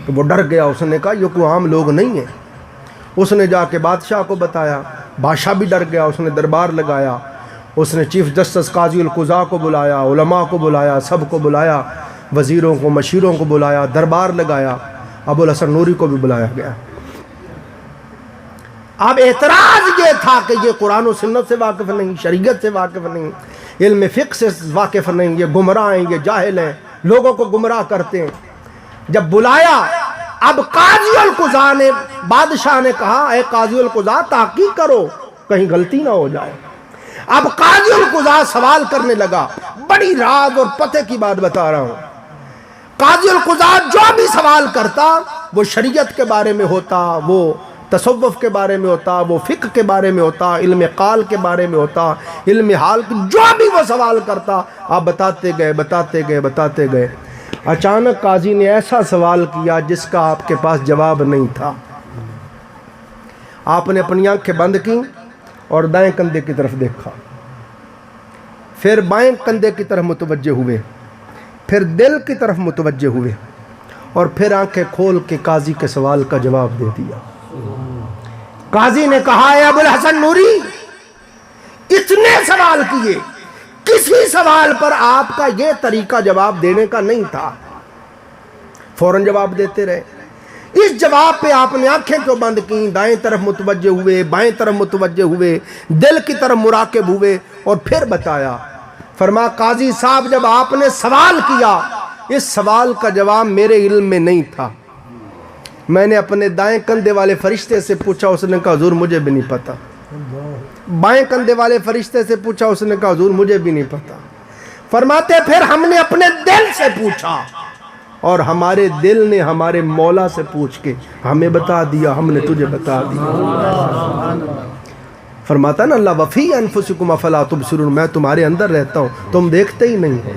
تو وہ ڈر گیا، اس نے کہا یہ کوئی عام لوگ نہیں ہیں۔ اس نے جا کے بادشاہ کو بتایا، بادشاہ بھی ڈر گیا، اس نے دربار لگایا، اس نے چیف جسٹس قاضی القضاء کو بلایا، علماء کو بلایا، سب کو بلایا، وزیروں کو مشیروں کو بلایا، دربار لگایا، ابو الحسن نوری کو بھی بلایا گیا۔ اب اعتراض یہ تھا کہ یہ قرآن و سنت سے واقف نہیں، شریعت سے واقف نہیں، علم فقہ سے واقف نہیں، یہ گمراہ ہیں، یہ جاہل ہیں، لوگوں کو گمراہ کرتے ہیں۔ جب بلایا، اب قاضی القضاء نے، بادشاہ نے کہا اے قاضی القضاء تحقیق کرو کہیں غلطی نہ ہو جائے۔ اب قاضی القضاء سوال کرنے لگا، بڑی راز اور پتے کی بات بتا رہا ہوں۔ قاضی القضاء جو بھی سوال کرتا وہ شریعت کے بارے میں ہوتا، وہ تصوف کے بارے میں ہوتا، وہ فقہ کے بارے میں ہوتا، علم قال کے بارے میں ہوتا، علم حال کی، جو بھی وہ سوال کرتا آپ بتاتے گئے۔ اچانک قاضی نے ایسا سوال کیا جس کا آپ کے پاس جواب نہیں تھا۔ آپ نے اپنی آنکھیں بند کی اور دائیں کندھے کی طرف دیکھا، پھر بائیں کندھے کی طرف متوجہ ہوئے، پھر دل کی طرف متوجہ ہوئے، اور پھر آنکھیں کھول کے قاضی کے سوال کا جواب دے دیا۔ قاضی نے کہا اے ابو الحسن نوری، اتنے سوال کیے، کسی سوال پر آپ کا یہ طریقہ جواب دینے کا نہیں تھا، فوراً جواب دیتے رہے۔ اس جواب پہ آپ نے آنکھیں کیوں بند کی، دائیں طرف متوجہ ہوئے، بائیں طرف متوجہ ہوئے، دل کی طرف مراقب ہوئے، اور پھر بتایا۔ فرمایا قاضی صاحب جب آپ نے سوال کیا، اس سوال کا جواب میرے علم میں نہیں تھا، میں نے اپنے دائیں کندھے والے فرشتے سے پوچھا، اس نے کہا حضور مجھے بھی نہیں پتا۔ بائیں کندھے والے فرشتے سے پوچھا، اس نے کہا حضور مجھے بھی نہیں پتا۔ فرماتے پھر ہم نے اپنے دل سے پوچھا، اور ہمارے دل نے ہمارے مولا سے پوچھ کے ہمیں بتا دیا، ہم نے تجھے بتا دیا۔ فرماتا نا اللہ وفی انفسکم افلا تبصرون، میں تمہارے اندر رہتا ہوں، تم دیکھتے ہی نہیں ہو۔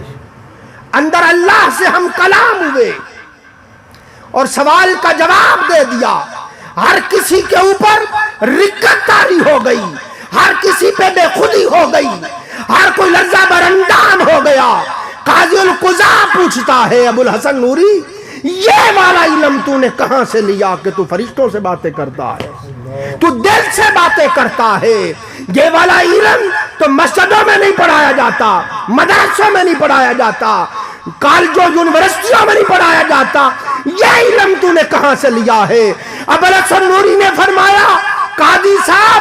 اندر اللہ سے ہم کلام ہوئے اور سوال کا جواب دے دیا۔ ہر کسی کے اوپر رکت طاری ہو گئی، ہر کسی پہ بے خودی ہو گئی، ہر کوئی لرزہ براندام ہو گیا۔ قاضی القضاء پوچھتا ہے ابو الحسن نوری یہ والا علم تو نے کہاں سے لیا کہ تو فرشتوں سے باتیں کرتا ہے، تو دل سے باتیں کرتا ہے؟ یہ والا علم تو مسجدوں میں نہیں پڑھایا جاتا، مدرسوں میں نہیں پڑھایا جاتا، کالجوں یونیورسٹیوں میں نہیں پڑھایا جاتا، یہ علم تو نے کہاں سے لیا ہے؟ ابو الحسن نوری نے فرمایا قاضی صاحب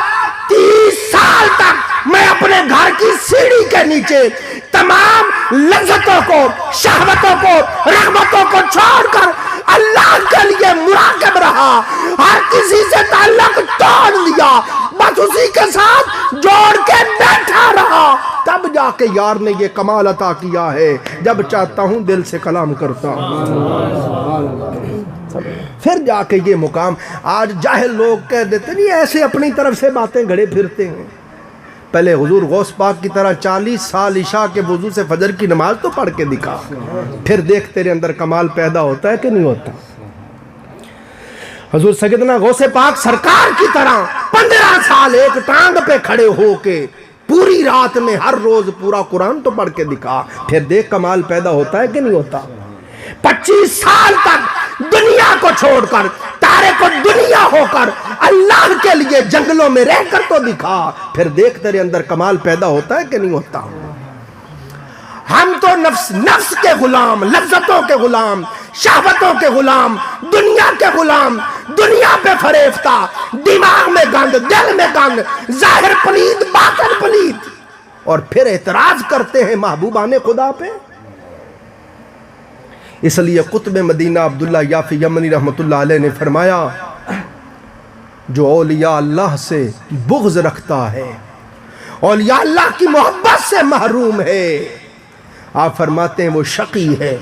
30 سال تک میں اپنے گھر کی سیڑھی کے نیچے تمام لذتوں کو، شہوتوں کو، رغبتوں کو چھوڑ کر اللہ کے لیے مراقب رہا، ہر کسی سے تعلق توڑ دیا، بس اسی کے ساتھ جوڑ کے بیٹھا رہا، تب جا کے یار نے یہ کمال عطا کیا ہے، جب چاہتا ہوں دل سے کلام کرتا ہوں، پھر جا کے یہ مقام۔ آج جاہل لوگ کہہ دیتے نہیں، ایسے اپنی طرف سے باتیں گھڑے پھرتے ہیں۔ پہلے حضور غوث پاک کی طرح 40 سال عشاء کے وضو سے فجر کی نماز تو پڑھ کے دکھا، پھر دیکھ تیرے اندر کمال پیدا ہوتا ہے کہ نہیں ہوتا۔ حضور سیدنا غوث پاک سرکار کی طرح 15 سال ایک ٹانگ پہ کھڑے ہو کے پوری رات میں ہر روز پورا قرآن تو پڑھ کے دکھا، پھر دیکھ کمال پیدا ہوتا ہے کہ نہیں ہوتا۔ 25 سال تک دنیا کو چھوڑ کر، تارے کو دنیا ہو کر اللہ کے لیے جنگلوں میں رہ کر تو دکھا، پھر دیکھ تیرے اندر کمال پیدا ہوتا ہے کہ نہیں ہوتا۔ ہم تو نفس کے غلام، لذتوں کے غلام، شہوتوں کے غلام، دنیا کے غلام، دنیا پہ فریفتہ، دماغ میں گند، دل میں گند، ظاہر پلید باطن پلید، اور پھر اعتراض کرتے ہیں محبوبان خدا پہ۔ اس لیے قطب مدینہ عبداللہ یافی یمنی رحمۃ اللہ علیہ نے فرمایا جو اولیاء اللہ سے بغض رکھتا ہے، اولیاء اللہ کی محبت سے محروم ہے، آپ فرماتے ہیں وہ شقی ہے،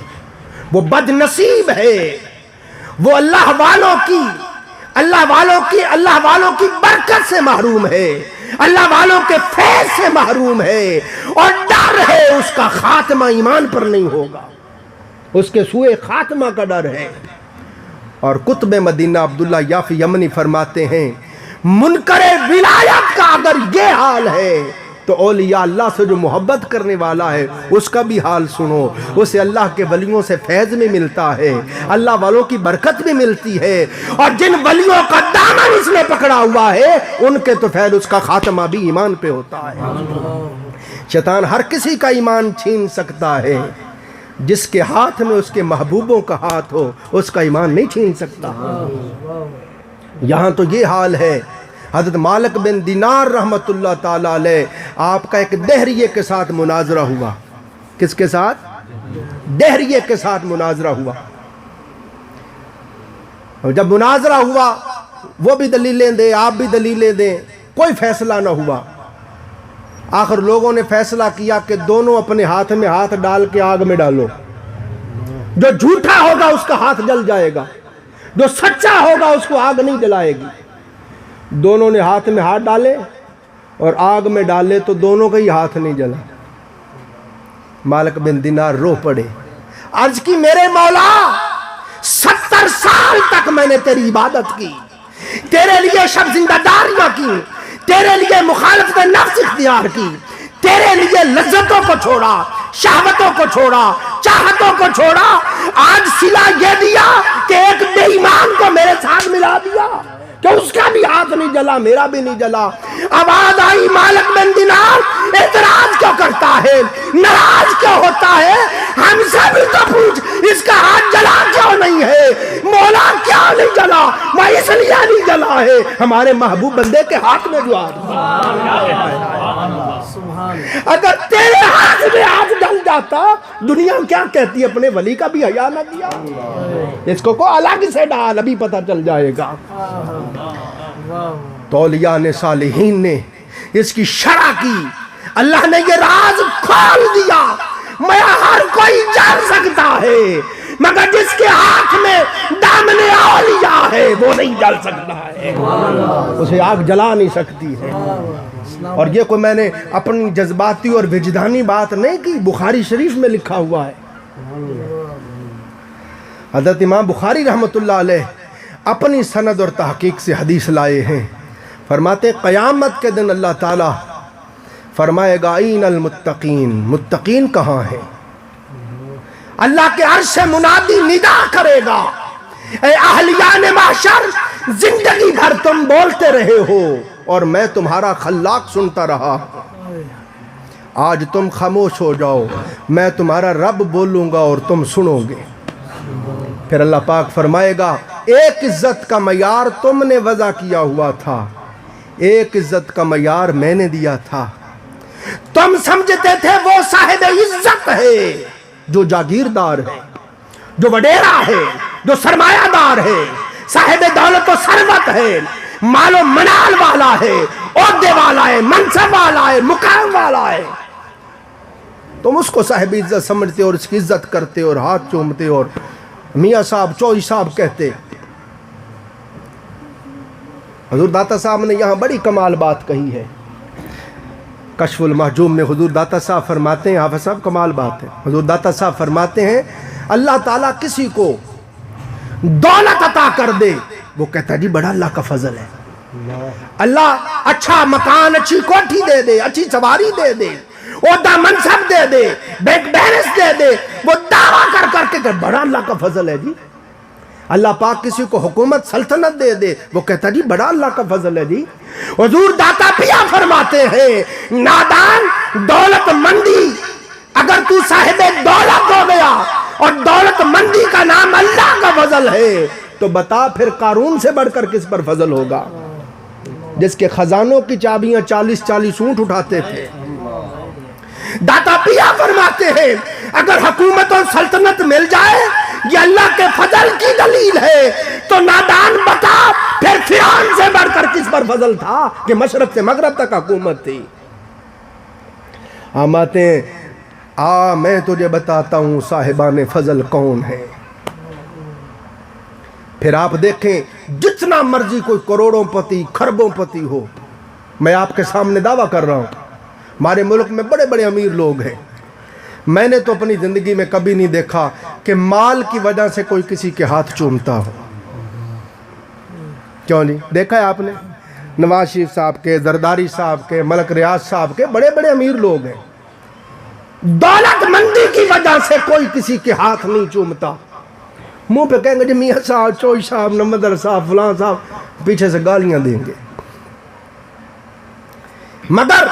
وہ بد نصیب ہے، وہ اللہ والوں کی برکت سے محروم ہے، اللہ والوں کے فیض سے محروم ہے، اور ڈر ہے اس کا خاتمہ ایمان پر نہیں ہوگا، اس کے سوئے خاتمہ کا ڈر ہے۔ اور قطب مدینہ عبداللہ یافی یمنی فرماتے ہیں منکر ولایت کا اگر یہ حال ہے تو اولیاء اللہ سے جو محبت کرنے والا ہے اس کا بھی حال سنو. اسے اللہ کے ولیوں سے فیض میں ملتا ہے, اللہ والوں کی برکت بھی ملتی ہے, اور جن ولیوں کا دامن اس نے پکڑا ہوا ہے ان کے تو فیض اس کا خاتمہ بھی ایمان پہ ہوتا ہے. شیطان ہر کسی کا ایمان چھین سکتا ہے, جس کے ہاتھ میں اس کے محبوبوں کا ہاتھ ہو اس کا ایمان نہیں چھین سکتا. یہاں تو یہ حال ہے. حضرت مالک بن دینار رحمت اللہ تعالیٰ علیہ, آپ کا ایک دہریے کے ساتھ مناظرہ ہوا. کس کے ساتھ؟ دہریے کے ساتھ مناظرہ ہوا. اور جب مناظرہ ہوا وہ بھی دلیلیں دیں, آپ بھی دلیلیں دیں, کوئی فیصلہ نہ ہوا. آخر لوگوں نے فیصلہ کیا کہ دونوں اپنے ہاتھ میں ہاتھ ڈال کے آگ میں ڈالو. جو جھوٹا ہوگا اس کا ہاتھ جل جائے گا, جو سچا ہوگا اس کو آگ نہیں جلائے گی. دونوں نے ہاتھ میں ہاتھ ڈالے اور آگ میں ڈالے تو دونوں کا ہی ہاتھ نہیں جلا. مالک بن دینار رو پڑے, عرض کی میرے مولا 70 سال تک میں نے تیری عبادت کی, تیرے لیے شب زندہ داریاں کی, تیرے لیے مخالفت نفس اختیار کی, تیرے لیے لذتوں کو چھوڑا, شہوتوں کو چھوڑا, چاہتوں کو چھوڑا. آج صلہ یہ دیا کہ ایک بے ایمان کو میرے ساتھ ملا دیا کہ اس کا بھی ہاتھ نہیں جلا, میرا بھی نہیں جلا. آواز آئی مالک بن دینار اعتراض کیوں کرتا ہے, ناراض کیوں ہوتا ہے؟ ہم سے بھی تو پوچھ اس کا ہاتھ جلا کیوں نہیں ہے؟ مولا کیا نہیں جلا؟ میں اس لیے نہیں جلا ہے ہمارے محبوب بندے کے ہاتھ میں جو اگر تیرے ہاتھ میں ہاتھ جل جاتا دنیا کیا کہتی, اپنے ولی کا بھی حیا نہ دیا, اس کو الگ سے ڈال, ابھی پتہ چل جائے گا. تو اولیاء نے صالحین نے اس کی شرح کی, اللہ نے یہ راز کھول دیا. میں ہر کوئی جان سکتا ہے مگر جس کے ہاتھ میں دامن اولیاء ہے وہ نہیں جل سکتا ہے, اسے آگ جلا نہیں سکتی ہے. اور یہ کوئی میں نے اپنی جذباتی اور وجدانی بات نہیں کی, بخاری شریف میں لکھا ہوا ہے. حضرت امام بخاری رحمت اللہ علیہ اپنی سند اور تحقیق سے حدیث لائے ہیں. فرماتے قیامت کے دن اللہ تعالیٰ فرمائے گا این المتقین, متقین کہاں ہیں؟ اللہ کے عرش سے منادی ندا کرے گا, اے اہلیان محشر زندگی بھر تم بولتے رہے ہو اور میں تمہارا خلاق سنتا رہا, آج تم خاموش ہو جاؤ, میں تمہارا رب بولوں گا اور تم سنو گے. پھر اللہ پاک فرمائے گا ایک عزت کا معیار تم نے وضع کیا ہوا تھا, ایک عزت کا معیار میں نے دیا تھا. تم سمجھتے تھے وہ صاحب عزت ہے جو جاگیردار ہے, جو وڈیرا ہے, جو سرمایہ دار ہے, صاحب دولت و ثروت ہے, مال و منال والا ہے, عہدے والا ہے, منصب والا ہے, مقام والا ہے. تم اس کو صاحب عزت سمجھتے اور اس کی عزت کرتے اور ہاتھ چومتے اور میاں صاحب چوئی صاحب کہتے. حضور داتا صاحب نے یہاں بڑی کمال بات کہی ہے. کشف المحجوم میں حضور داتا صاحب فرماتے ہیں, حافظ صاحب کمال بات ہے, حضور داتا صاحب فرماتے ہیں اللہ تعالیٰ کسی کو دولت عطا کر دے وہ کہتا ہے جی بڑا اللہ کا فضل ہے. اللہ اچھا مکان, اچھی کوٹھی دے دے, اچھی سواری دے دے, عہدہ منصب دے دے, بینک بیلنس دے دے, وہ دعویٰ کر کر کے کہ بڑا اللہ کا فضل ہے جی. اللہ پاک کسی کو حکومت سلطنت دے دے وہ کہتا جی بڑا اللہ کا فضل ہے جی. حضور داتا پیا فرماتے ہیں نادان دولت مندی, اگر تو صاحب دولت ہو گیا اور دولت مندی کا نام اللہ کا فضل ہے تو بتا پھر قارون سے بڑھ کر کس پر فضل ہوگا, جس کے خزانوں کی چابیاں 40 اونٹ اٹھاتے تھے. داتا پیا فرماتے ہیں اگر حکومت اور سلطنت مل جائے یہ اللہ کے فضل کی دلیل ہے تو نادان بتا پھر فرعون سے بڑھ کر کس پر فضل تھا کہ مشرق سے مغرب تک حکومت تھی. ہم آتے ہیں میں تجھے بتاتا ہوں صاحبان فضل کون ہے. پھر آپ دیکھیں جتنا مرضی کوئی کروڑوں پتی کھربوں پتی ہو, میں آپ کے سامنے دعویٰ کر رہا ہوں ہمارے ملک میں بڑے بڑے امیر لوگ ہیں, میں نے تو اپنی زندگی میں کبھی نہیں دیکھا کہ مال کی وجہ سے کوئی کسی کے ہاتھ چومتا ہو. کیوں نہیں دیکھا ہے آپ نے؟ نواز شریف صاحب کے، زرداری صاحب کے، ملک ریاض صاحب کے، بڑے بڑے امیر لوگ ہیں، دولت مندی کی وجہ سے کوئی کسی کے ہاتھ نہیں چومتا، منہ پہ کہیں گے جی میاں صاحب، چوئی صاحب، نمبردار صاحب، فلاں صاحب، پیچھے سے گالیاں دیں گے۔ مگر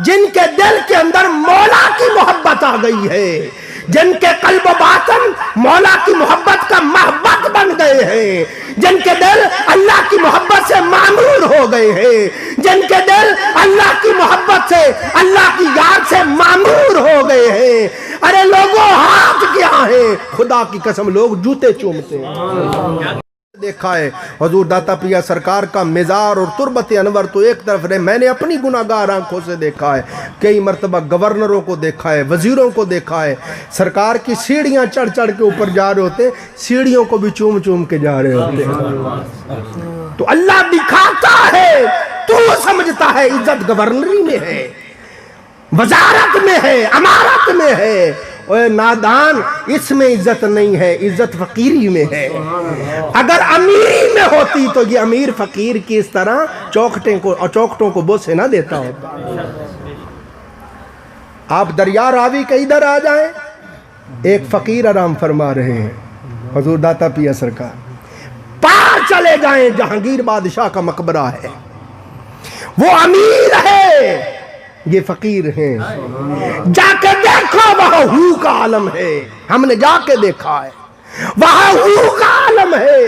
جن کے دل کے اندر مولا کی محبت آ گئی ہے، جن کے قلب و باطن مولا کی محبت کا محبت بن گئے ہیں، جن کے دل اللہ کی محبت سے معمور ہو گئے ہیں، جن کے دل اللہ کی محبت سے، اللہ کی یاد سے معمور ہو گئے ہیں، ارے لوگوں ہاتھ کیا ہے، خدا کی قسم لوگ جوتے چومتے ہیں۔ دیکھا ہے حضور داتا پیا سرکار کا مزار اور تربت انور تو ایک طرف رہے، میں نے اپنی گناہگار آنکھوں سے دیکھا ہے، کئی مرتبہ گورنروں کو دیکھا ہے، وزیروں کو دیکھا ہے، سرکار کی سیڑھیاں چڑھ چڑھ کے اوپر جا رہے ہوتے، سیڑھیوں کو بھی چوم چوم کے جا رہے ہوتے۔ تو اللہ دکھاتا ہے، تو سمجھتا ہے عزت گورنری میں ہے، وزارت میں ہے، امارت میں ہے، اوے نادان، اس میں عزت نہیں ہے، عزت فقیری میں ہے۔ اگر امیری میں ہوتی تو یہ امیر فقیر کی اس طرح چوکٹوں کو بوسے نہ دیتا ہوتا۔ آپ دریا راوی کے ادھر آ جائیں، ایک فقیر آرام فرما رہے ہیں، حضور داتا پیا سرکار۔ پار چلے جائیں، جہانگیر بادشاہ کا مقبرہ ہے، وہ امیر ہے، یہ فقیر ہیں، جا کے دیکھو وہاں ہو کا عالم ہے، ہم نے جا کے دیکھا ہے، وہاں ہو کا عالم ہے،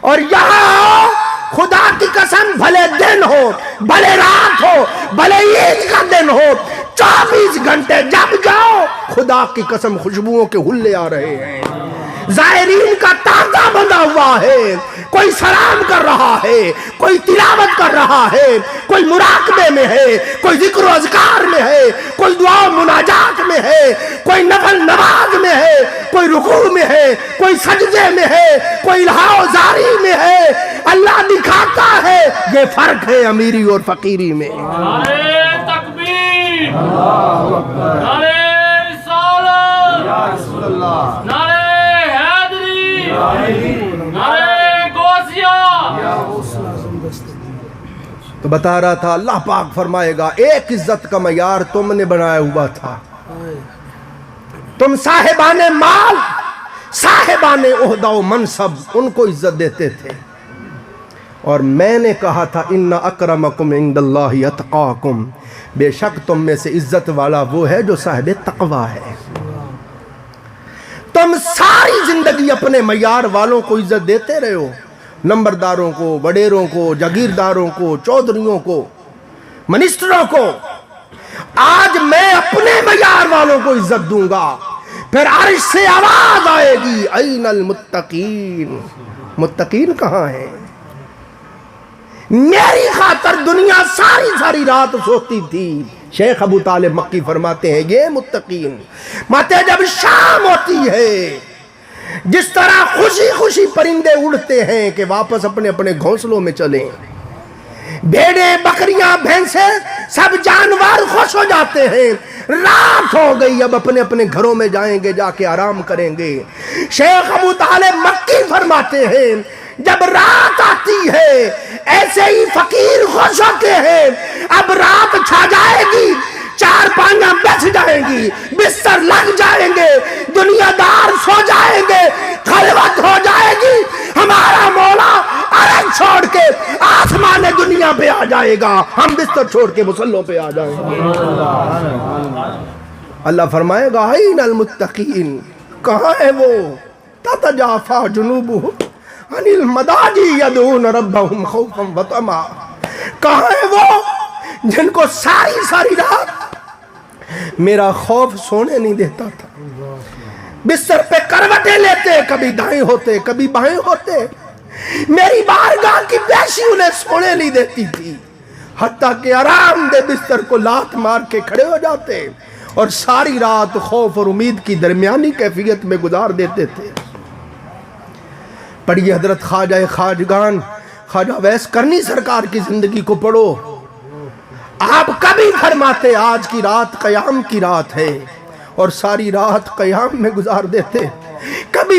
اور یہاں خدا کی قسم بھلے دن ہو، بھلے رات ہو، بھلے عید کا دن ہو، 24 گھنٹے جب جاؤ خدا کی قسم خوشبوؤں کے حلے آ رہے ہیں، زائرین کا تانتا بندھا ہوا ہے، کوئی سلام کر رہا ہے، کوئی تلاوت کر رہا ہے، کوئی مراقبے میں ہے، کوئی ذکر و اذکار میں ہے، کوئی دعا و مناجات میں ہے، کوئی نفل نماز میں ہے، کوئی رکوع میں ہے، کوئی سجدے میں ہے، کوئی الہا و زاری میں ہے۔ اللہ دکھاتا ہے یہ فرق ہے امیری اور فقیری میں۔ نعرہ تکبیر، نعرہ رسالت، یا رسول اللہ، نعرہ تو بتا رہا تھا اللہ پاک فرمائے گا ایک عزت کا معیار تم نے بنایا ہوا تھا، تم صاحبان مال، صاحبان عہدہ و منصب ان کو عزت دیتے تھے، اور میں نے کہا تھا ان اکرمکم عند اللہ اتقاکم، بے شک تم میں سے عزت والا وہ ہے جو صاحب تقوی ہے۔ تم ساری زندگی اپنے معیار والوں کو عزت دیتے رہے ہو، نمبرداروں کو، وڈیروں کو، جاگیرداروں کو، چودھریوں کو، منسٹروں کو۔ آج میں اپنے معیار والوں کو عزت دوں گا، پھر عرش سے آواز آئے گی این المتقین، متقین کہاں ہیں؟ میری خاطر دنیا ساری رات سوتی تھی۔ شیخ ابو طالب مکی فرماتے ہیں یہ متقین ماتے جب شام ہوتی ہے، جس طرح خوشی خوشی پرندے اڑتے ہیں کہ واپس اپنے اپنے گھونسلوں میں چلیں، بھیڑیں، بکریاں، بھینسیں، سب جانور خوش ہو جاتے ہیں، رات ہو گئی اب اپنے اپنے گھروں میں جائیں گے، جا کے آرام کریں گے۔ شیخ ابو طالب مکی فرماتے ہیں جب رات آتی ہے ایسے ہی فقیر خوش ہوتے ہیں، اب رات چھا جائے گی، چار پانیاں بچ جائیں گی، بستر لگ جائیں گے، دنیا دار سو جائیں گے، خلوت ہو جائے گی، ہمارا مولا عرش چھوڑ کے آسمان دنیا پہ آ جائے گا، ہم بستر چھوڑ کے مصلوں پہ آ جائیں گے۔ اللہ فرمائے گا این المتقین، کہاں ہے وہ؟ تتجافی جنوبہم عن المضاجع یدعون ربہم خوفا وطمعا، کہاں ہے وہ جن کو ساری رات میرا خوف سونے نہیں دیتا تھا، بستر پہ کروٹیں لیتے، کبھی دائیں ہوتے کبھی بائیں ہوتے، میری بارگاہ کی پیشی انہیں سونے نہیں دیتی تھی، حتیٰ کہ آرام دہ بستر کو لات مار کے کھڑے ہو جاتے اور ساری رات خوف اور امید کی درمیانی کیفیت میں گزار دیتے تھے۔ پڑھیے حضرت خواجہ خواجگان خواجہ ویس کرنی سرکار کی زندگی کو پڑھو، آپ کبھی فرماتے آج کی رات قیام کی رات ہے اور ساری رات قیام میں گزار دیتے، کبھی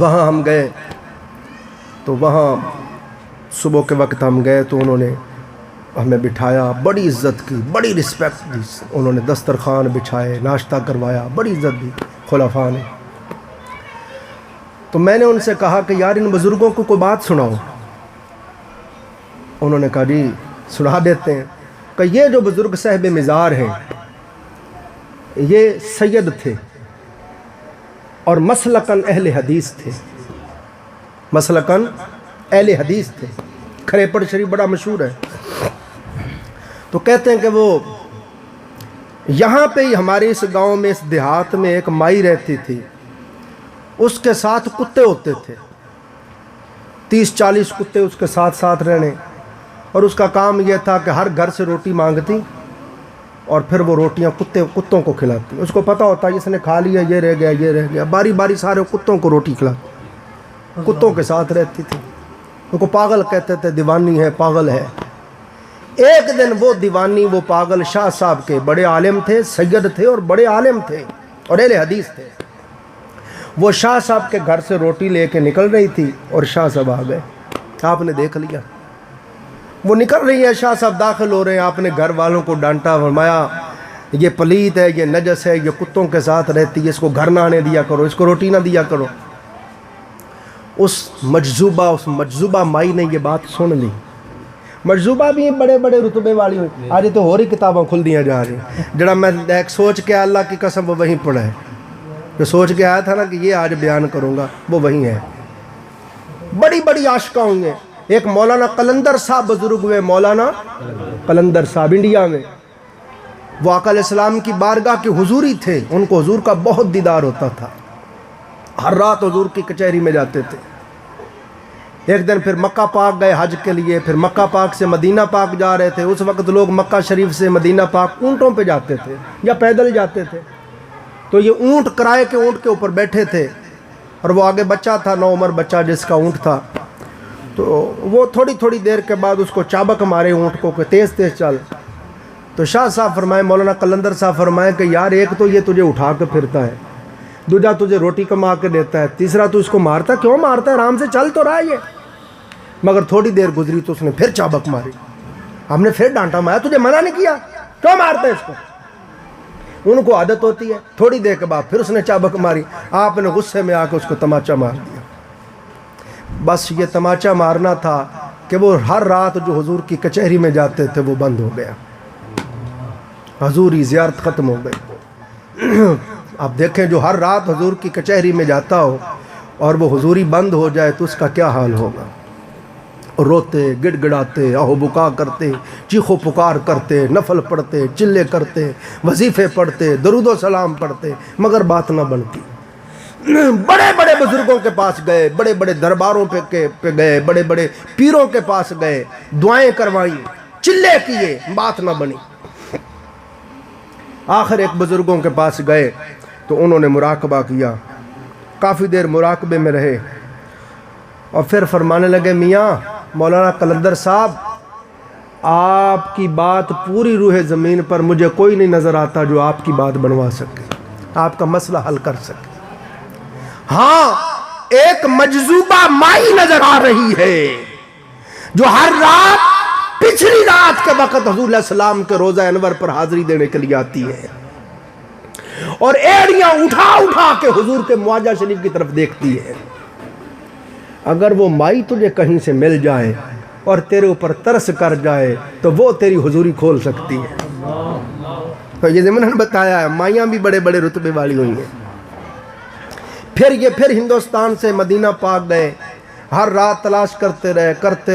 وہاں ہم گئے تو وہاں صبح کے وقت ہم گئے تو انہوں نے ہمیں بٹھایا، بڑی عزت کی، بڑی رسپیکٹ دی، انہوں نے دسترخوان بچھائے، ناشتہ کروایا، بڑی عزت دی خلفاء نے۔ تو میں نے ان سے کہا کہ یار ان بزرگوں کو کوئی بات سناؤ۔ انہوں نے کہا جی سنا دیتے ہیں، کہ یہ جو بزرگ صاحب مزار ہیں یہ سید تھے اور مسلکن اہل حدیث تھے، مسلکن اہل حدیث تھے، کھریپڑ شریف بڑا مشہور ہے۔ تو کہتے ہیں کہ وہ یہاں پہ ہی ہمارے اس گاؤں میں، اس دیہات میں ایک مائی رہتی تھی، اس کے ساتھ کتے ہوتے تھے، 30-40 کتے اس کے ساتھ ساتھ رہنے، اور اس کا کام یہ تھا کہ ہر گھر سے روٹی مانگتی اور پھر وہ روٹیاں کتوں کو کھلاتی۔ اس کو پتہ ہوتا جس نے کھا لیا یہ رہ گیا یہ رہ گیا، باری باری سارے کتوں کو روٹی کھلاتی، کتوں کے ساتھ رہتی تھی۔ ان کو پاگل کہتے تھے، دیوانی ہے، پاگل ہے۔ ایک دن وہ دیوانی، وہ پاگل شاہ صاحب کے بڑے عالم تھے، سید تھے اور بڑے عالم تھے اور اہل حدیث تھے، وہ شاہ صاحب کے گھر سے روٹی لے کے نکل رہی تھی اور شاہ صاحب آ گئے۔ آپ نے دیکھ لیا وہ نکل رہی ہے، شاہ صاحب داخل ہو رہے ہیں، آپ نے گھر والوں کو ڈانٹا، فرمایا یہ پلید ہے، یہ نجس ہے، یہ کتوں کے ساتھ رہتی ہے، اس کو گھر نہ آنے دیا کرو، اس کو روٹی نہ دیا کرو۔ اس مجذوبہ مائی نے یہ بات سن لی۔ مجذوبہ بھی بڑے بڑے رتبے والی ہوئی، آج تو اور ہی کتاباں کھل دیا جا رہی ہیں۔ جڑا میں ایک سوچ کے اللہ کی قسم وہ وہیں پڑھا ہے، جو سوچ کے آیا تھا نا کہ یہ آج بیان کروں گا وہ وہیں ہے۔ بڑی بڑی عاشقہ ہوئی ہیں۔ ایک مولانا قلندر صاحب بزرگ ہوئے، مولانا قلندر صاحب انڈیا میں، وہ آقا علیہ السلام کی بارگاہ کے حضوری تھے، ان کو حضور کا بہت دیدار ہوتا تھا، ہر رات حضور کی کچہری میں جاتے تھے۔ ایک دن پھر مکہ پاک گئے حج کے لیے، پھر مکہ پاک سے مدینہ پاک جا رہے تھے۔ اس وقت لوگ مکہ شریف سے مدینہ پاک اونٹوں پہ جاتے تھے یا پیدل جاتے تھے، تو یہ اونٹ کرائے کے اونٹ کے اوپر بیٹھے تھے اور وہ آگے بچہ تھا، نوعمر بچہ جس کا اونٹ تھا، تو وہ تھوڑی تھوڑی دیر کے بعد اس کو چابک مارے اونٹ کو کہ تیز تیز چل۔ تو شاہ صاحب فرمائے، مولانا قلندر صاحب فرمائے کہ یار ایک تو یہ تجھے اٹھا کے پھرتا ہے، دوسرا تجھے روٹی کما کے دیتا ہے، تیسرا تو اس کو مارتا ہے، کیوں مارتا ہے، آرام سے چل تو رہا ہے یہ۔ مگر تھوڑی دیر گزری تو اس نے پھر چابک ماری، ہم نے پھر ڈانٹا مارا، تجھے منع نہیں کیا، کیوں مارتا ہے اس کو؟ ان کو عادت ہوتی ہے۔ تھوڑی دیر کے بعد پھر اس نے چابک ماری، آپ نے غصے میں آ کے اس کو تماچا مار دیا۔ بس یہ تماچا مارنا تھا کہ وہ ہر رات جو حضور کی کچہری میں جاتے تھے وہ بند ہو گیا، حضوری زیارت ختم ہو گئی۔ آپ دیکھیں جو ہر رات حضور کی کچہری میں جاتا ہو اور وہ حضوری بند ہو جائے تو اس کا کیا حال ہوگا۔ روتے، گڑ گڑاتے، آہو بکا کرتے، چیخو پکار کرتے، نفل پڑھتے، چلے کرتے، وظیفے پڑھتے، درود و سلام پڑھتے، مگر بات نہ بنتی۔ بڑے بڑے بزرگوں کے پاس گئے، بڑے بڑے درباروں پہ گئے، بڑے بڑے پیروں کے پاس گئے، دعائیں کروائیں، چلے کیے، بات نہ بنی۔ آخر ایک بزرگوں کے پاس گئے تو انہوں نے مراقبہ کیا، کافی دیر مراقبے میں رہے اور پھر فرمانے لگے، میاں مولانا قلندر صاحب، آپ کی بات پوری روح زمین پر مجھے کوئی نہیں نظر آتا جو آپ کی بات بنوا سکے، آپ کا مسئلہ حل کر سکے۔ ہاں ایک مجذوبہ مائی نظر آ رہی ہے جو ہر رات، پچھلی رات کے وقت حضور علیہ السلام کے روضہ انور پر حاضری دینے کے لیے آتی ہے اور ایڑیاں اٹھا اٹھا کے حضور کے معاجہ شریف کی طرف دیکھتی ہے۔ اگر وہ مائی تجھے کہیں سے مل جائے اور تیرے اوپر ترس کر جائے تو وہ تیری حضوری کھول سکتی ہے۔ تو یہ ضمن بتایا ہے، مائیاں بھی بڑے بڑے رتبے والی ہوئی ہیں۔ پھر ہندوستان سے مدینہ پاک گئے، ہر رات تلاش کرتے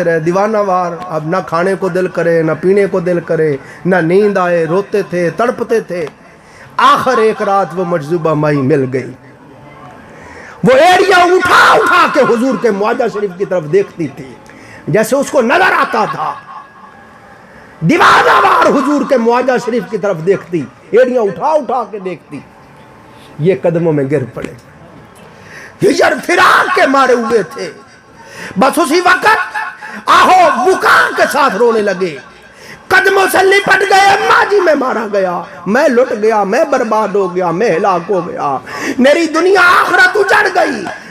رہے، دیوانہ وار، اب نہ کھانے کو دل کرے، نہ پینے کو دل کرے، نہ نیند آئے، روتے تھے، تڑپتے تھے۔ آخر ایک رات وہ مجذوبہ مائی مل گئی، وہ ایڑیاں اٹھا اٹھا کے حضور کے معاجہ شریف کی طرف دیکھتی تھی، جیسے اس کو نظر آتا تھا، دیوانہ وار حضور کے معاجہ شریف کی طرف دیکھتی، ایڑیاں اٹھا اٹھا کے دیکھتی۔ یہ قدموں میں گر پڑے، ہجر فراق کے مارے ہوئے تھے، بس اسی وقت آہو بکا کے ساتھ رونے لگے، قدموں سے لپٹ گئے، اماں جی میں مارا گیا، میں لٹ گیا، میں برباد ہو گیا، میں ہلاک ہو گیا، میری دنیا آخرت اجڑ گئی،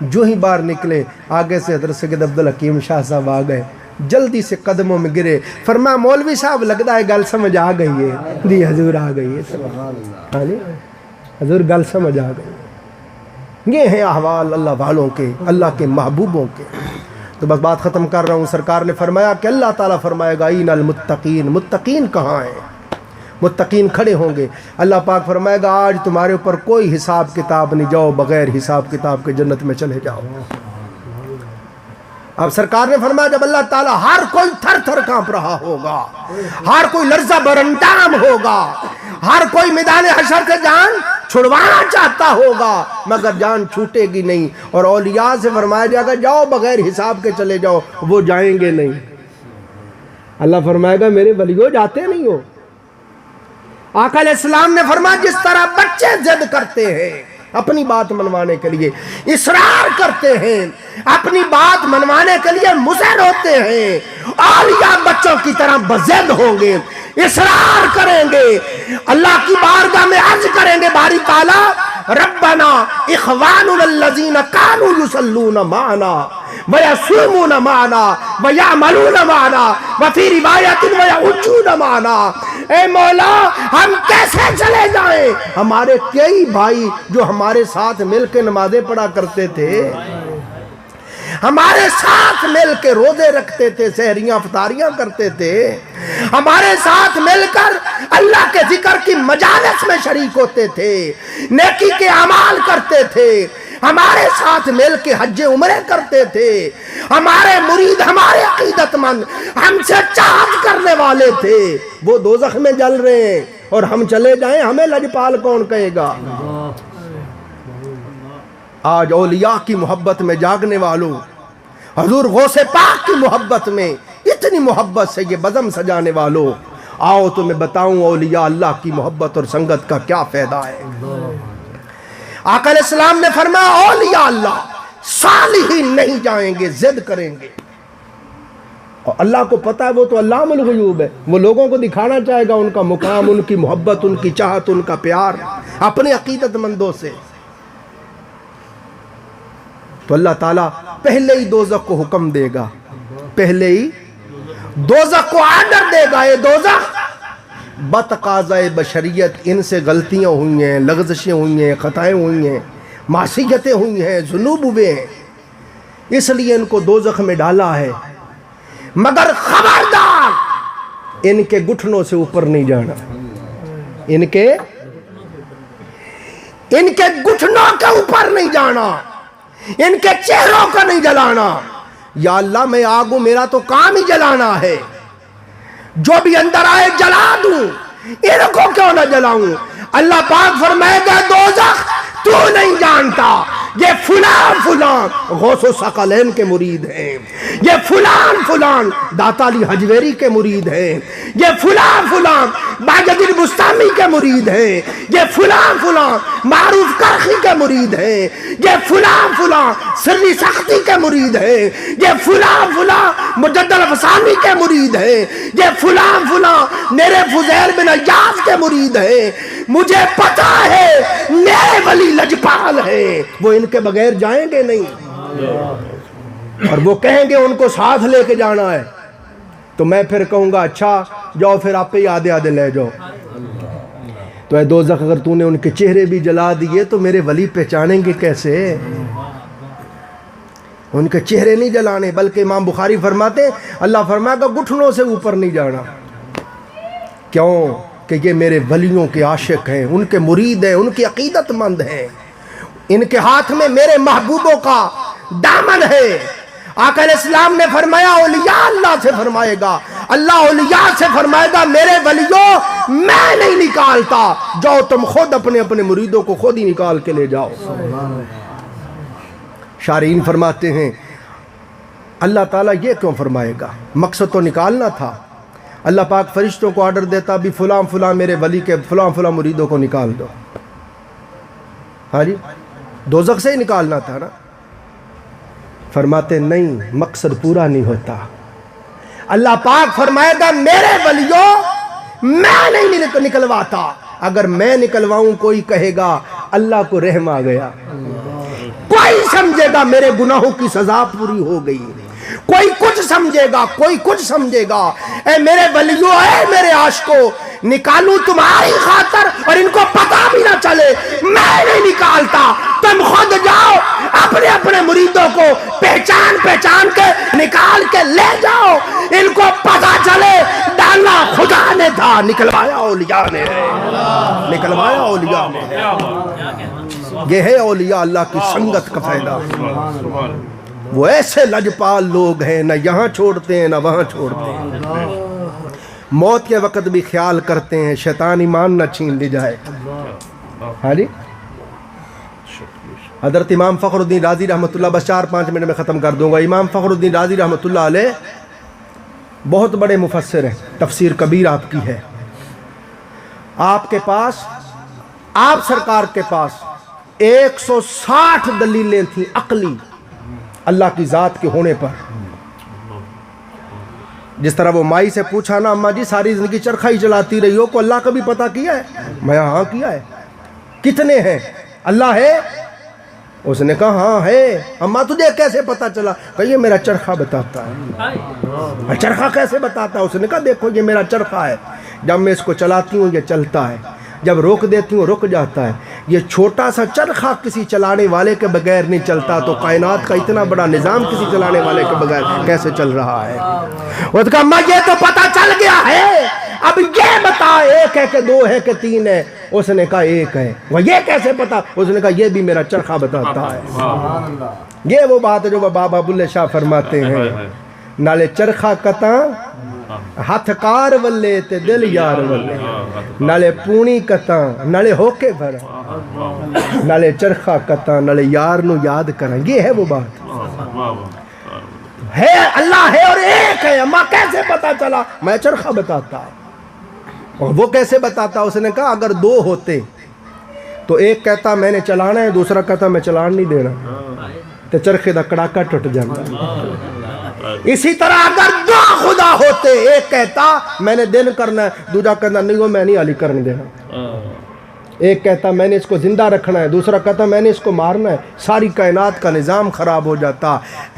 جو ہی باہر نکلے آگے سے حضرت سید عبدالحکیم شاہ صاحب آ گئے, جلدی سے قدموں میں گرے, فرمایا مولوی صاحب لگتا ہے گل سمجھ آ گئی ہے. جی حضور آ گئی ہے, ہاں جی حضور گل سمجھ آ گئی. یہ ہیں احوال اللہ والوں کے, اللہ کے محبوبوں کے. تو بس بات ختم کر رہا ہوں. سرکار نے فرمایا کہ اللہ تعالیٰ فرمائے گا این المتقین, متقین کہاں ہیں؟ متقین کھڑے ہوں گے. اللہ پاک فرمائے گا آج تمہارے اوپر کوئی حساب کتاب نہیں, جاؤ بغیر حساب کتاب کے جنت میں چلے جاؤ. اب سرکار نے فرمایا جب اللہ تعالیٰ, ہر کوئی تھر تھر کانپ رہا ہوگا, ہر کوئی لرزہ برندام ہوگا, ہر کوئی میدان حشر سے جان چھڑوانا چاہتا ہوگا مگر جان چھوٹے گی نہیں. اور اولیاء سے فرمایا جائے گا جاؤ بغیر حساب کے چلے جاؤ, وہ جائیں گے نہیں. اللہ فرمائے گا میرے ولیو جاتے نہیں ہو. آقا علیہ السلام نے فرمایا جس طرح بچے ضد کرتے ہیں اپنی بات منوانے کے لیے, اصرار کرتے ہیں اپنی بات منوانے کے لیے, مصر ہوتے ہیں, اولیاء بچوں کی طرح بضد ہوں گے, اصرار کریں گے, اللہ کی بارگاہ میں عرض کریں گے باری تعالیٰ ربنا اخواننا الذین کانوا یصلون معنا ویصومون معنا ویعملون معنا وفی روایت ویحجون معنا. اے مولا ہم کیسے چلے جائیں, ہمارے کئی بھائی جو ہمارے ساتھ مل کے نمازیں پڑھا کرتے تھے, ہمارے ساتھ مل کے روزے رکھتے تھے, سحریاں افطاریاں کرتے تھے, ہمارے ساتھ مل کر اللہ کے ذکر کی مجالس میں شریک ہوتے تھے, نیکی کے اعمال کرتے تھے, ہمارے ساتھ مل کے حج عمرے کرتے تھے, ہمارے مرید, ہمارے عقیدت مند, ہم سے چاہت کرنے والے تھے, وہ دوزخ میں جل رہے ہیں اور ہم چلے جائیں, ہمیں لجپال کون کہے گا؟ آج اولیاء کی محبت میں جاگنے والوں, حضور غوث پاک کی محبت میں اتنی محبت سے یہ بزم سجانے والوں, آؤ تمہیں بتاؤں اولیاء اللہ کی محبت اور سنگت کا کیا فائدہ ہے. آقا علیہ السلام نے فرمایا اولیاء اللہ صالحین نہیں جائیں گے, ضد کریں گے. اور اللہ کو پتا ہے وہ تو علام الغیوب ہے, وہ لوگوں کو دکھانا چاہے گا ان کا مقام, ان کی محبت, ان کی چاہت, ان کا پیار اپنے عقیدت مندوں سے. تو اللہ تعالیٰ پہلے ہی دوزخ کو حکم دے گا, پہلے ہی دوزخ کو آرڈر دے گا, اے دوزخ بتقاضائے بشریت ان سے غلطیاں ہوئی ہیں, لغزشیں ہوئی ہیں, خطائیں ہوئی ہیں, معصیتیں ہوئی ہیں, ذنوب ہوئے ہیں, اس لیے ان کو دوزخ میں ڈالا ہے, مگر خبردار ان کے گھٹنوں سے اوپر نہیں جانا, ان کے گھٹنوں کے اوپر نہیں جانا, ان کے چہروں کو نہیں جلانا. یا اللہ میں آگ ہوں, میرا تو کام ہی جلانا ہے, جو بھی اندر آئے جلا دوں, ان کو کیوں نہ جلاؤں. اللہ پاک فرمائے گا دوزخ تو نہیں جانتا, یہ فلان فلان غوث و ثقلین کے مرید ہیں, یہ فلان فلان داتا علی حجویری کے مرید ہیں, یہ فلان فلان باجد البستامی کے مرید ہیں, یہ فلان فلان معروف کرخی کے مرید ہیں, یہ فلان فلان سری سختی کے مرید ہیں, یہ فلان فلان مجدد الفسانی کے مرید ہیں, یہ فلان فلان میرے فضیل بن عیاض کے مرید ہیں. مجھے پتا ہے میرے ولی لجپال ہیں, وہ ان کے بغیر جائیں گے نہیں, اور وہ کہیں گے ان کو ساتھ لے کے جانا ہے. تو میں پھر کہوں گا اچھا جاؤ پھر آپ پہ آدھے آدھے لے جاؤ. تو اے دوزخ اگر تو نے ان کے چہرے بھی جلا دیے تو میرے ولی پہچانیں گے کیسے؟ ان کے چہرے نہیں جلانے, بلکہ امام بخاری فرماتے ہیں اللہ فرمائے گا گھٹنوں سے اوپر نہیں جانا. کیوں کہ یہ میرے ولیوں کے عاشق ہیں, ان کے مرید ہیں, ان کی عقیدت مند ہیں, ان کے ہاتھ میں میرے محبوبوں کا دامن ہے. آقا علیہ السلام نے فرمایا اولیاء اللہ سے فرمائے گا, اللہ اولیاء سے فرمائے گا میرے ولیوں میں نہیں نکالتا, جاؤ تم خود اپنے اپنے مریدوں کو خود ہی نکال کے لے جاؤ. شارحین فرماتے ہیں اللہ تعالیٰ یہ کیوں فرمائے گا, مقصد تو نکالنا تھا. اللہ پاک فرشتوں کو آرڈر دیتا بھی فلاں فلاں میرے ولی کے فلاں فلاں مریدوں کو نکال دو, ہاں جی دوزخ سے ہی نکالنا تھا نا. فرماتے نہیں, مقصد پورا نہیں ہوتا. اللہ پاک فرمائے گا میرے ولیوں میں نہیں نکلواتا, اگر میں نکلواؤں کوئی کہے گا اللہ کو رحم آ گیا, کوئی کوئی سمجھے گا میرے گناہوں کی سزا پوری ہو گئی، کوئی کچھ سمجھے گا، کوئی کچھ سمجھے گا۔ اے میرے ولیوں، اے میرے عاشقوں، نکالوں تمہاری خاطر اور ان کو پتہ بھی نہ چلے، میں نہیں نکالتا، تم خود جاؤ اپنے اپنے مریدوں کو پہچان پہچان کے نکال کے لے جاؤ، ان کو پتہ چلے ڈالنا خدا نے تھا، نکلوایا اولیاء نے، نکلوایا اولیاء نے۔ یہ ہے اولیاء اللہ کی سنگت کا فائدہ۔ وہ ایسے لجپال لوگ ہیں، نہ یہاں چھوڑتے ہیں نہ وہاں چھوڑتے ہیں، موت کے وقت بھی خیال کرتے ہیں شیطان ایمان نہ چھین لی جائے۔ ہاں جی، حضرت امام فخر الدین رازی رحمۃ اللہ، بس 4-5 منٹ میں ختم کر دوں گا۔ امام فخر الدین رازی رحمۃ اللہ علیہ بہت بڑے مفسر ہیں، تفسیر کبیر آپ کی ہے۔ آپ کے پاس، آپ سرکار کے پاس 160 دلیلیں تھیں عقلی اللہ کی ذات کے ہونے پر۔ جس طرح وہ مائی سے پوچھا نا، اماں جی ساری زندگی چرخہ ہی چلاتی رہی ہو، کو اللہ کا بھی پتہ کیا ہے؟ میں ہاں کیا ہے۔ کتنے ہیں؟ اللہ ہے؟ اس نے کہا ہاں ہے۔ اماں تجھے کیسے پتہ چلا؟ کہ یہ میرا چرخہ بتاتا ہے۔ چرخہ کیسے بتاتا ہے؟ اس نے کہا دیکھو یہ میرا چرخہ ہے، جب میں اس کو چلاتی ہوں یہ چلتا ہے، جب روک دیتی ہوں رک جاتا ہے۔ یہ چھوٹا سا چرخہ کسی چلانے والے کے بغیر نہیں چلتا، تو کائنات کا اتنا بڑا نظام کسی چلانے والے کے بغیر کیسے چل رہا ہے؟ وہ کہا اماں یہ تو پتہ چل گیا ہے، اب یہ بتا ایک ہے کہ 2 ہے کہ 3 ہے؟ اس نے کہا 1 ہے۔ وہ یہ کیسے پتا؟ اس نے کہا یہ بھی میرا چرخہ بتاتا ہے۔ یہ وہ بات ہے جو بابا بلے شاہ فرماتے ہیں، نالے چرخہ کتاں ہاتھ کار ولے تے دل یار ولے، نالے پونی کتاں نالے ہو کے بھرا، نالے چرخہ کتاں نالے یار نو یاد کریں۔ یہ ہے وہ بات ہے، اللہ ہے اور ایک ہے۔ اماں کیسے پتا چلا؟ میں چرخہ بتاتا۔ اور وہ کیسے بتاتا؟ اس نے کہا اگر 2 ہوتے تو ایک کہتا میں نے چلانا ہے، دوسرا کہتا میں چلان نہیں دینا، تو چرخے دا کڑاکا ٹوٹ جاتا۔ اسی طرح اگر 2 خدا ہوتے، ایک کہتا میں نے دن کرنا ہے، دوسرا کہتا نہیں وہ میں نہیں علی کرنے دینا۔ ایک کہتا میں نے اس کو زندہ رکھنا ہے، دوسرا کہتا میں نے اس کو مارنا ہے، ساری کائنات کا نظام خراب ہو جاتا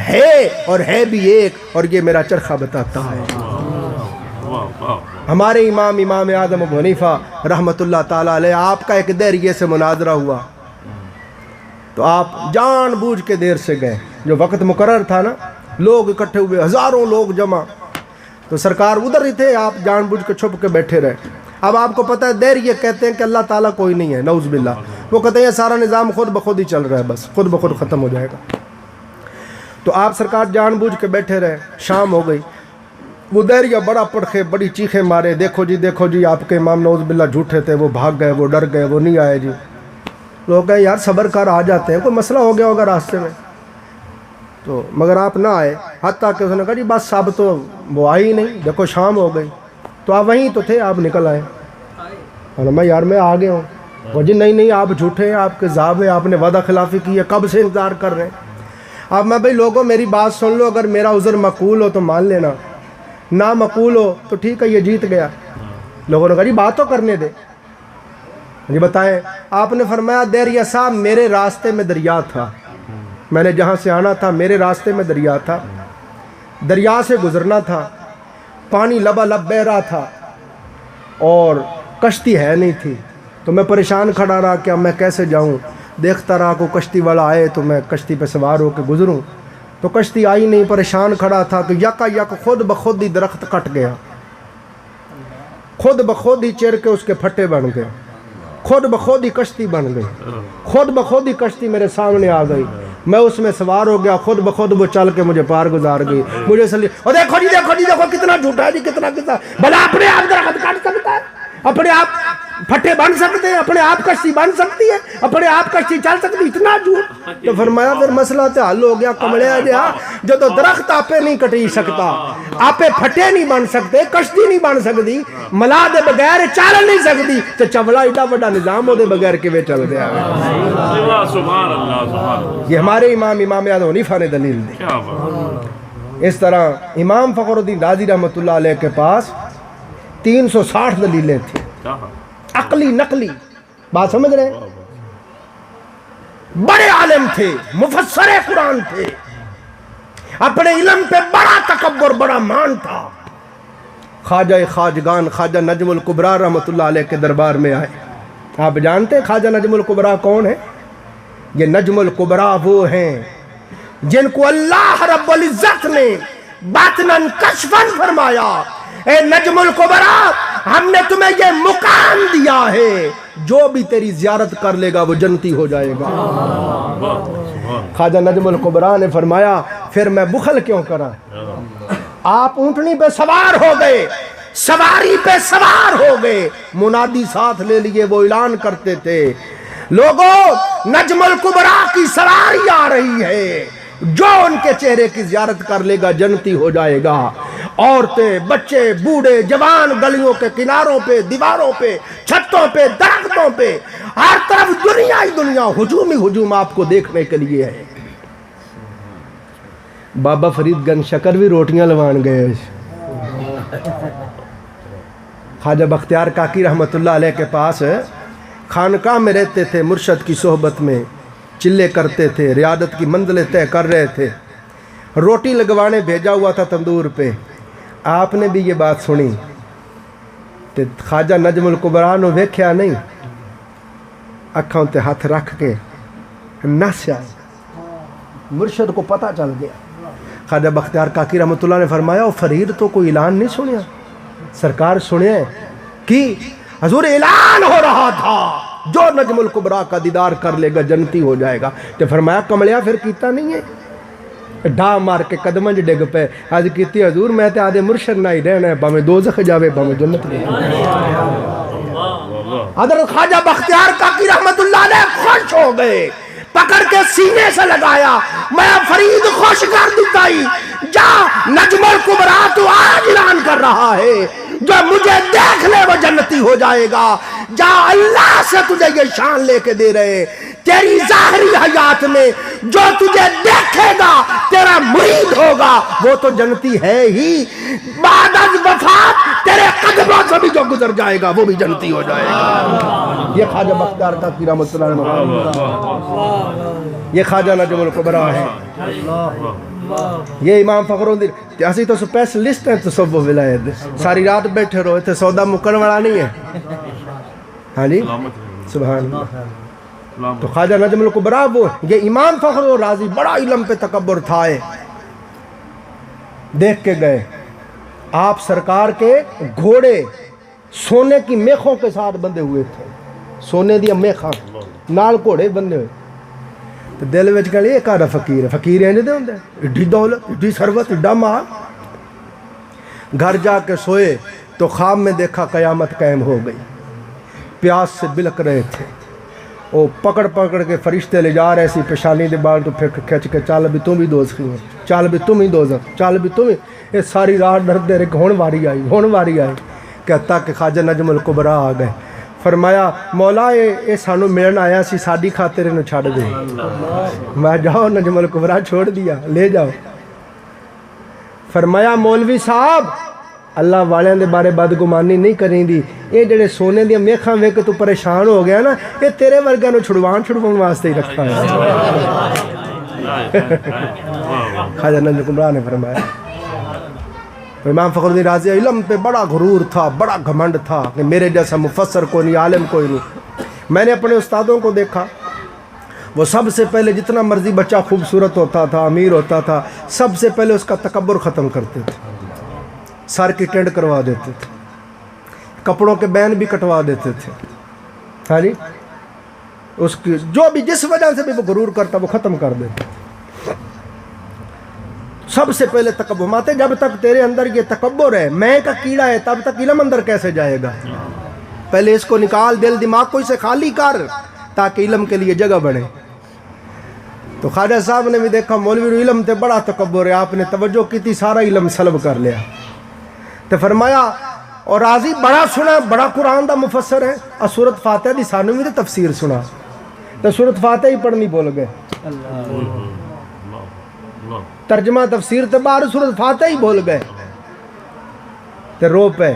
ہے۔ اور ہے بھی ایک، اور یہ میرا چرخہ بتاتا ہے۔ ہمارے امام اعظم ابو حنیفہ رحمۃ اللہ تعالیٰ علیہ، آپ کا ایک دیر سے مناظرہ ہوا تو آپ جان بوجھ کے دیر سے گئے، جو وقت مقرر تھا نا، لوگ اکٹھے ہوئے، ہزاروں لوگ جمع، تو سرکار ادھر ہی تھے، آپ جان بوجھ کے چھپ کے بیٹھے رہے۔ اب آپ کو پتہ ہے دیر یہ کہتے ہیں کہ اللہ تعالیٰ کوئی نہیں ہے، نعوذ باللہ، وہ کہتے ہیں سارا نظام خود بخود ہی چل رہا ہے، بس خود بخود ختم ہو جائے گا۔ تو آپ سرکار جان بوجھ کے بیٹھے رہے، شام ہو گئی، وہ دیریہ بڑا پڑکے، بڑی چیخیں مارے، دیکھو جی آپ کے امام نعوذ باللہ جھوٹے تھے، وہ بھاگ گئے، وہ ڈر گئے، وہ نہیں آئے جی۔ لوگ کہیں یار صبر کر، آ جاتے ہیں، کوئی مسئلہ ہو گیا ہوگا راستے میں، تو مگر آپ نہ آئے، حتیٰ کہ اس نے کہا جی بس اب تو وہ آئی ہی نہیں، دیکھو شام ہو گئی، تو آپ وہیں تو تھے، آپ نکل آئے۔ میں یار میں آ گیا ہوں۔ وہ جی نہیں آپ جھوٹے ہیں، آپ کے ذاب ہیں، آپ نے وعدہ خلافی کی ہے، کب سے انتظار کر رہے ہیں۔ اب میں بھائی لوگوں میری بات سن لو، اگر میرا عذر مقبول ہو تو مان لینا، نہ مقبول ہو تو ٹھیک ہے یہ جیت گیا۔ لوگوں نے کہا جی بات تو کرنے دے، جی بتائیں۔ آپ نے فرمایا دیریہ صاحب میرے راستے میں دریا تھا، میں نے جہاں سے آنا تھا میرے راستے میں دریا تھا، دریا سے گزرنا تھا، پانی لبالب بہہ رہا تھا اور کشتی ہے نہیں تھی، تو میں پریشان کھڑا رہا کہ اب میں کیسے جاؤں۔ دیکھتا رہا کو کشتی والا آئے تو میں کشتی پہ سوار ہو کے گزروں، تو کشتی آئی نہیں، پریشان کھڑا تھا کہ یک خود بخود ہی درخت کٹ گیا، خود بخود ہی چیر کے اس کے پھٹے بن گئے، خود بخود ہی کشتی بن گئی، خود بخود ہی کشتی میرے سامنے آ گئی، میں اس میں سوار ہو گیا، خود بخود وہ چل کے مجھے پار گزار گئی۔ مجھے سلی اور دیکھو جی کتنا جھوٹا ہے جی، کتنا بھلا اپنے آپ درخت کاٹ سکتا ہے، اپنے آپ پھٹے بن سکتے ہیں، اپنے آپ کشتی بن سکتی ہے، اپنے آپ کشتی چل سکتی، اتنا جھوٹ۔ تو فرمایا پھر مسئلہ تو حل ہو گیا، کمڑیا جہا جو تو درخت آپے نہیں کٹی سکتا، آپے پھٹے نہیں بن سکتے، کشتی نہیں بن سکتی، ملا دے بغیر چل نہیں سکتی، تو چولا ایڈا بڑا نظام ہو دے بغیر کے وہ چل دیا۔ یہ ہمارے امام اعظم حنیفہ نے دلیل دی۔ اس طرح امام فخر الدین رازی رحمۃ اللہ علیہ کے پاس 360 دلیلیں تھیں، عقلی نقلی، بات سمجھ رہے ہیں؟ بڑے عالم تھے، مفسر قرآن تھے، اپنے علم پہ بڑا تکبر، بڑا مان تھا۔ خواجہ خواجگان خواجہ نجم الکبریٰ رحمۃ اللہ علیہ کے دربار میں آئے۔ آپ جانتے ہیں خواجہ نجم الکبریٰ کون ہے؟ یہ نجم الکبریٰ وہ ہیں جن کو اللہ رب العزت نے باطناً کشفاً فرمایا، اے نجم الکبریٰ ہم نے تمہیں یہ مقام دیا ہے، جو بھی تیری زیارت کر لے گا وہ جنتی ہو جائے گا۔ خواجہ نجم الکبریٰ نے فرمایا پھر میں بخل کیوں کرا؟ آپ اونٹنی پہ سوار ہو گئے، سواری پہ سوار ہو گئے، منادی ساتھ لے لیے، وہ اعلان کرتے تھے لوگوں نجم الکبریٰ کی سواری آ رہی ہے، جو ان کے چہرے کی زیارت کر لے گا جنتی ہو جائے گا۔ عورتیں، بچے، بوڑھے، جوان گلیوں کے کناروں پہ، دیواروں پہ، چھتوں پہ، درختوں پہ، ہر طرف دنیا ہی دنیا، ہجوم ہی ہجوم آپ کو دیکھنے کے لیے ہے۔ بابا فرید گنج شکر بھی روٹیاں لوان گئے۔ خواجہ بختیار کاکی رحمۃ اللہ علیہ کے پاس خانقاہ میں رہتے تھے، مرشد کی صحبت میں چلے کرتے تھے، ریاضت کی منزلیں طے کر رہے تھے۔ روٹی لگوانے بھیجا ہوا تھا تندور پہ، آپ نے بھی یہ بات سنی تے خواجہ نجم الکبریٰ نے ویکھیا نہیں، اکھاں تے ہاتھ رکھ کے ناسیا، مرشد کو پتہ چل گیا۔ خواجہ بختیار کاکی رحمۃ اللہ نے فرمایا او فرید تو کوئی اعلان نہیں سنیا؟ سرکار سنیا کہ حضور اعلان ہو رہا تھا جو نجم الکبریٰ کا دیدار کر لے گا جنتی ہو جائے گا۔ تو فرمایا کملیا پھر کیتا نہیں ہے؟ ڈھا مار کے قدمیں ڈگ پہ آج کیتی حضور میں تے آدھے مرشد نہ ہی رہنا ہے، بھامے دوزخ جاوے بھامے جنت لے۔ حضرت خواجہ بختیار کاکی رحمت اللہ علیہ خوش ہو گئے، پکڑ کے سینے سے لگایا، میں فرید خوش کر دیتا ہی، جا نجم الکبریٰ تو آج اعلان کر رہا ہے جو مجھے دیکھ لے وہ جنتی ہو جائے گا، جا اللہ سے تجھے یہ شان لے کے دے رہے، تیری ظاہری حیات میں جو تجھے دیکھے گا تیرا مرید ہوگا وہ تو جنتی ہے ہی، بعد از وفات تیرے قدموں سے بھی جو گزر جائے گا وہ بھی جنتی ہو جائے گا۔ یہ خواجہ بختیار کاکی رحمۃ اللہ علیہ، یہ خواجہ نجم الکبریٰ ہے، یہ امام فخر الدین اسی تو اسپیشلسٹ ہیں تصوف ولایت، ساری رات بیٹھے رہے تھے، سودا مکن والا نہیں ہے۔ ہاں جی سبحان اللہ۔ تو خواجہ نجم الکبریٰ وہ، یہ امام فخر الرازی بڑا علم پہ تکبر تھا، دیکھ کے گئے آپ سرکار کے گھوڑے سونے کی میخوں کے ساتھ بندھے ہوئے تھے، سونے دیا میخاں نال گھوڑے بندھے ہوئے، تو دل وچ کہے یہ کہا فقیر ہے، فقیر ہیں جدے ہوندے ایڈی دولت، ایڈی ثروت، ایڈا مال۔ گھر جا کے سوئے تو خواب میں دیکھا قیامت قائم ہو گئی، پیاس سے بلک رہے تھے، وہ پکڑ پکڑ کے فرشتے لے جا رہے سی پیشانی دے بال تو پھر کھچ کے چل بھی تم ہی دوزخی ہے، چل بھی تم ہی دوزخ، چل بھی تم ہی۔ یہ ساری رات ڈردے رہے کہ ہون واری آئی، ہون واری آئی، کہتا کہ خواجہ نجم الکبریٰ آ گئے۔ فرمایا مولا یہ سانو ملن آیا سی، ساڈی خاطر انہوں چھاڑ دے۔ میں جاؤ نجم الکبریٰ چھوڑ دیا، لے جاؤ۔ فرمایا مولوی صاحب اللہ والے دے بارے بدگمانی نہیں کریں دی، یہ جڑے سونے دیا میخاں ویکھ کے تو پریشان ہو گیا نا، یہ تیرے ورگا نو چھڑوان واسطے ہی رکھا ہے۔ خواجہ نجم الکبریٰ نے فرمایا، امام فخر الدین رازی علم پہ بڑا غرور تھا، بڑا گھمنڈ تھا کہ میرے جیسا مفسر کوئی نہیں، عالم کوئی نہیں۔ میں نے اپنے استادوں کو دیکھا، وہ سب سے پہلے جتنا مرضی بچہ خوبصورت ہوتا تھا، امیر ہوتا تھا، سب سے پہلے اس کا تکبر ختم کرتے تھے، سر کی ٹینڈ کروا دیتے تھے، کپڑوں کے بین بھی کٹوا دیتے تھے۔ ہاں جی اس کی جو بھی جس وجہ سے بھی وہ غرور کرتا وہ ختم کر دیتے۔ سب سے پہلے تکبر ماتے، جب تک تیرے اندر یہ تکبر ہے، میں کا کیڑا ہے، تب تک علم اندر کیسے جائے گا؟ پہلے اس کو نکال، دل دماغ کو اسے خالی کر تاکہ علم کے لیے جگہ بنے۔ تو خواجہ صاحب نے بھی دیکھا مولوی علم تے بڑا تکبر ہے، آپ نے توجہ کی تھی، سارا علم سلب کر لیا۔ تو فرمایا اور راضی بڑا سنا، بڑا قرآن دا مفسر ہے، اور سورت فاتحہ دی سانو بھی تے تفسیر سنا، تو سورت فاتحہ ہی پڑھنی بول گئے، ترجمہ تفسیر تے باہر سورت فاتحہ ہی بول گئے، تے رو پے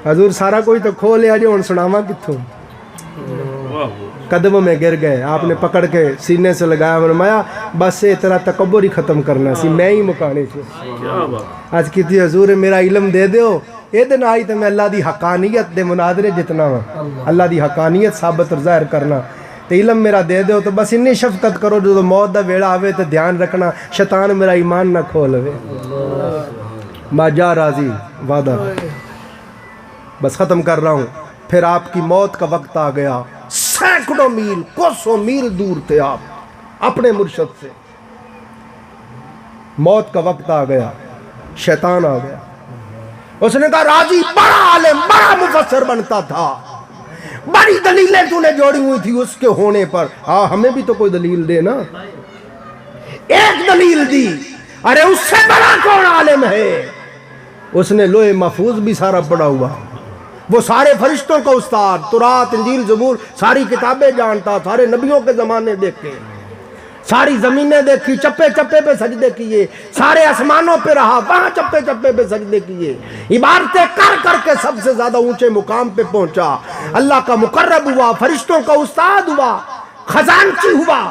حضور سارا کوئی تو کھو لیا جو ہن سناواں کتھوں۔ قدموں میں گر گئے. آپ نے پکڑ کے سینے سے لگایا, فرمایا بس یہ تیرا تکبر ہی ختم کرنا سی, میں ہی مکانے سے. کیا بات. آج کہتی حضور میرا علم دے دیو, یہ دن آئی تو میں اللہ دی حقانیت دے مناظرے جتنا ہوں, اللہ دی حقانیت ثابت اور ظاہر کرنا. تو علم میرا دے دیو تو بس انی شفقت کرو جو موت دا ویڑا آوے تو دھیان رکھنا شیطان میرا ایمان نہ کھولوے. ما جا راضی وعدہ. بس ختم کر رہا ہوں. پھر آپ کی موت کا وقت آ گیا. سینکڑوں میل کوسوں میل دور تھے آپ اپنے مرشد سے. موت کا وقت آ گیا. شیطان آ گیا. اس نے کہا راضی بڑا عالم بڑا مفسر بنتا تھا, بڑی دلیلیں تو نے جوڑی ہوئی تھی اس کے ہونے پر. ہاں ہمیں بھی تو کوئی دلیل دے نا. ایک دلیل دی, ارے اس سے بڑا کون عالم ہے. اس نے لوح محفوظ بھی سارا پڑھا ہوا, وہ سارے فرشتوں کا استاد, تورات انجیل زبور ساری کتابیں جانتا, سارے نبیوں کے زمانے دیکھے, ساری زمینیں دیکھی, چپے چپے پہ سجدے کیے, سارے آسمانوں پہ رہا, وہاں چپے چپے پہ سجدے کیے, عبادتیں کر کر کے سب سے زیادہ اونچے مقام پہ پہنچا, اللہ کا مقرب ہوا, فرشتوں کا استاد ہوا, خزانچی ہوا.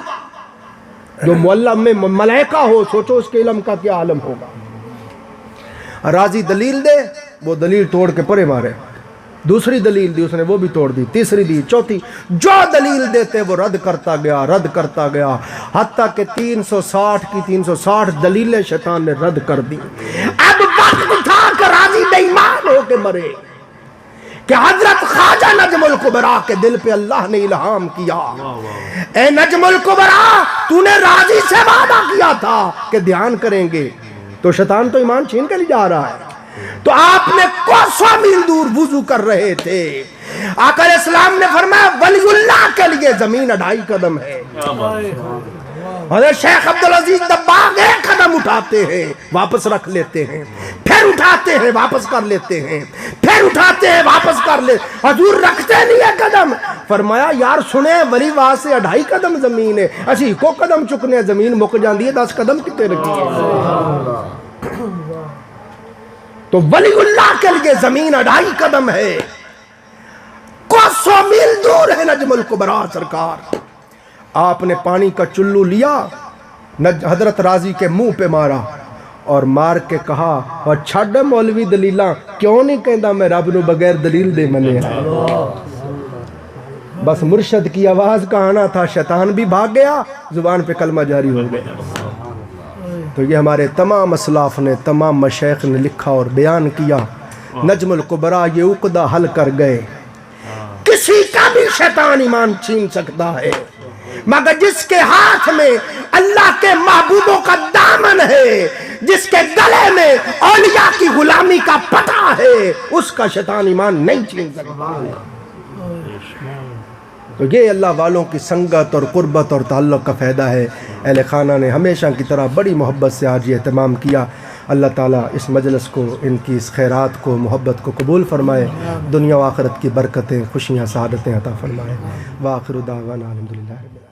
جو معلم میں ملائکہ ہو, سوچو اس کے علم کا کیا عالم ہوگا. راضی دلیل دے, وہ دلیل توڑ کے پرے مارے. دوسری دلیل دی, اس نے وہ بھی توڑ دی. تیسری دی, چوتھی, جو دلیل دیتے وہ رد کرتا گیا, رد کرتا گیا, حتیٰ کہ 360 کی 360 دلیلیں شیطان نے رد کر دی. اب وقت تھا کہ راضی بے ایمان ہو کے مرے, کہ حضرت خواجہ نجم الکبریٰ کے دل پہ اللہ نے الہام کیا, اے نجم الکبریٰ تو نے راضی سے وعدہ کیا تھا کہ دھیان کریں گے. تو شیطان تو ایمان چھین کے لے جا رہا ہے. تو آپ نے کوسوں میل دور وضو کر رہے تھے. آقا علیہ السلام نے فرمایا ولی اللہ کے لیے زمین 2.5 قدم ہے. حضرت شیخ عبدالعزیز دباغ 1 قدم اٹھاتے ہیں واپس رکھ لیتے ہیں, پھر اٹھاتے ہیں واپس کر لیتے ہیں, پھر اٹھاتے ہیں واپس کر لیتے. حضور رکھتے نہیں ہے قدم. فرمایا یار سنے ولی وہاں سے 2.5 قدم زمین ہے, اسی کو قدم چکنے زمین مک جاندی ہے, 10 قدم کتے رکھی ہے. تو ولی اللہ کے لیے زمین 2.5 قدم ہے, کوسوں میل دور ہے نجم الکبریٰ سرکار. آپ نے پانی کا چلو لیا, حضرت راضی کے منہ پہ مارا اور مار کے کہا اور چھڑ مولوی دلیلاں, کیوں نہیں کہندا میں رب نو بغیر دلیل دے منے. بس مرشد کی آواز کا آنا تھا, شیطان بھی بھاگ گیا, زبان پہ کلمہ جاری ہو گیا. تو یہ ہمارے تمام اسلاف نے, تمام مشائخ نے لکھا اور بیان کیا. نجم الکبریٰ یہ عقدہ حل کر گئے. کسی کا بھی شیطان ایمان چھین سکتا ہے, مگر جس کے ہاتھ میں اللہ کے محبوبوں کا دامن ہے, جس کے گلے میں اولیاء کی غلامی کا پتہ ہے, اس کا شیطان ایمان نہیں چھین سکتا. تو یہ اللہ والوں کی سنگت اور قربت اور تعلق کا فائدہ ہے. اہل خانہ نے ہمیشہ کی طرح بڑی محبت سے آج یہ اہتمام کیا. اللہ تعالیٰ اس مجلس کو, ان کی اس خیرات کو, محبت کو قبول فرمائے, دنیا و آخرت کی برکتیں, خوشیاں, سعادتیں عطا فرمائے. وآخر دعوانا الحمدللہ.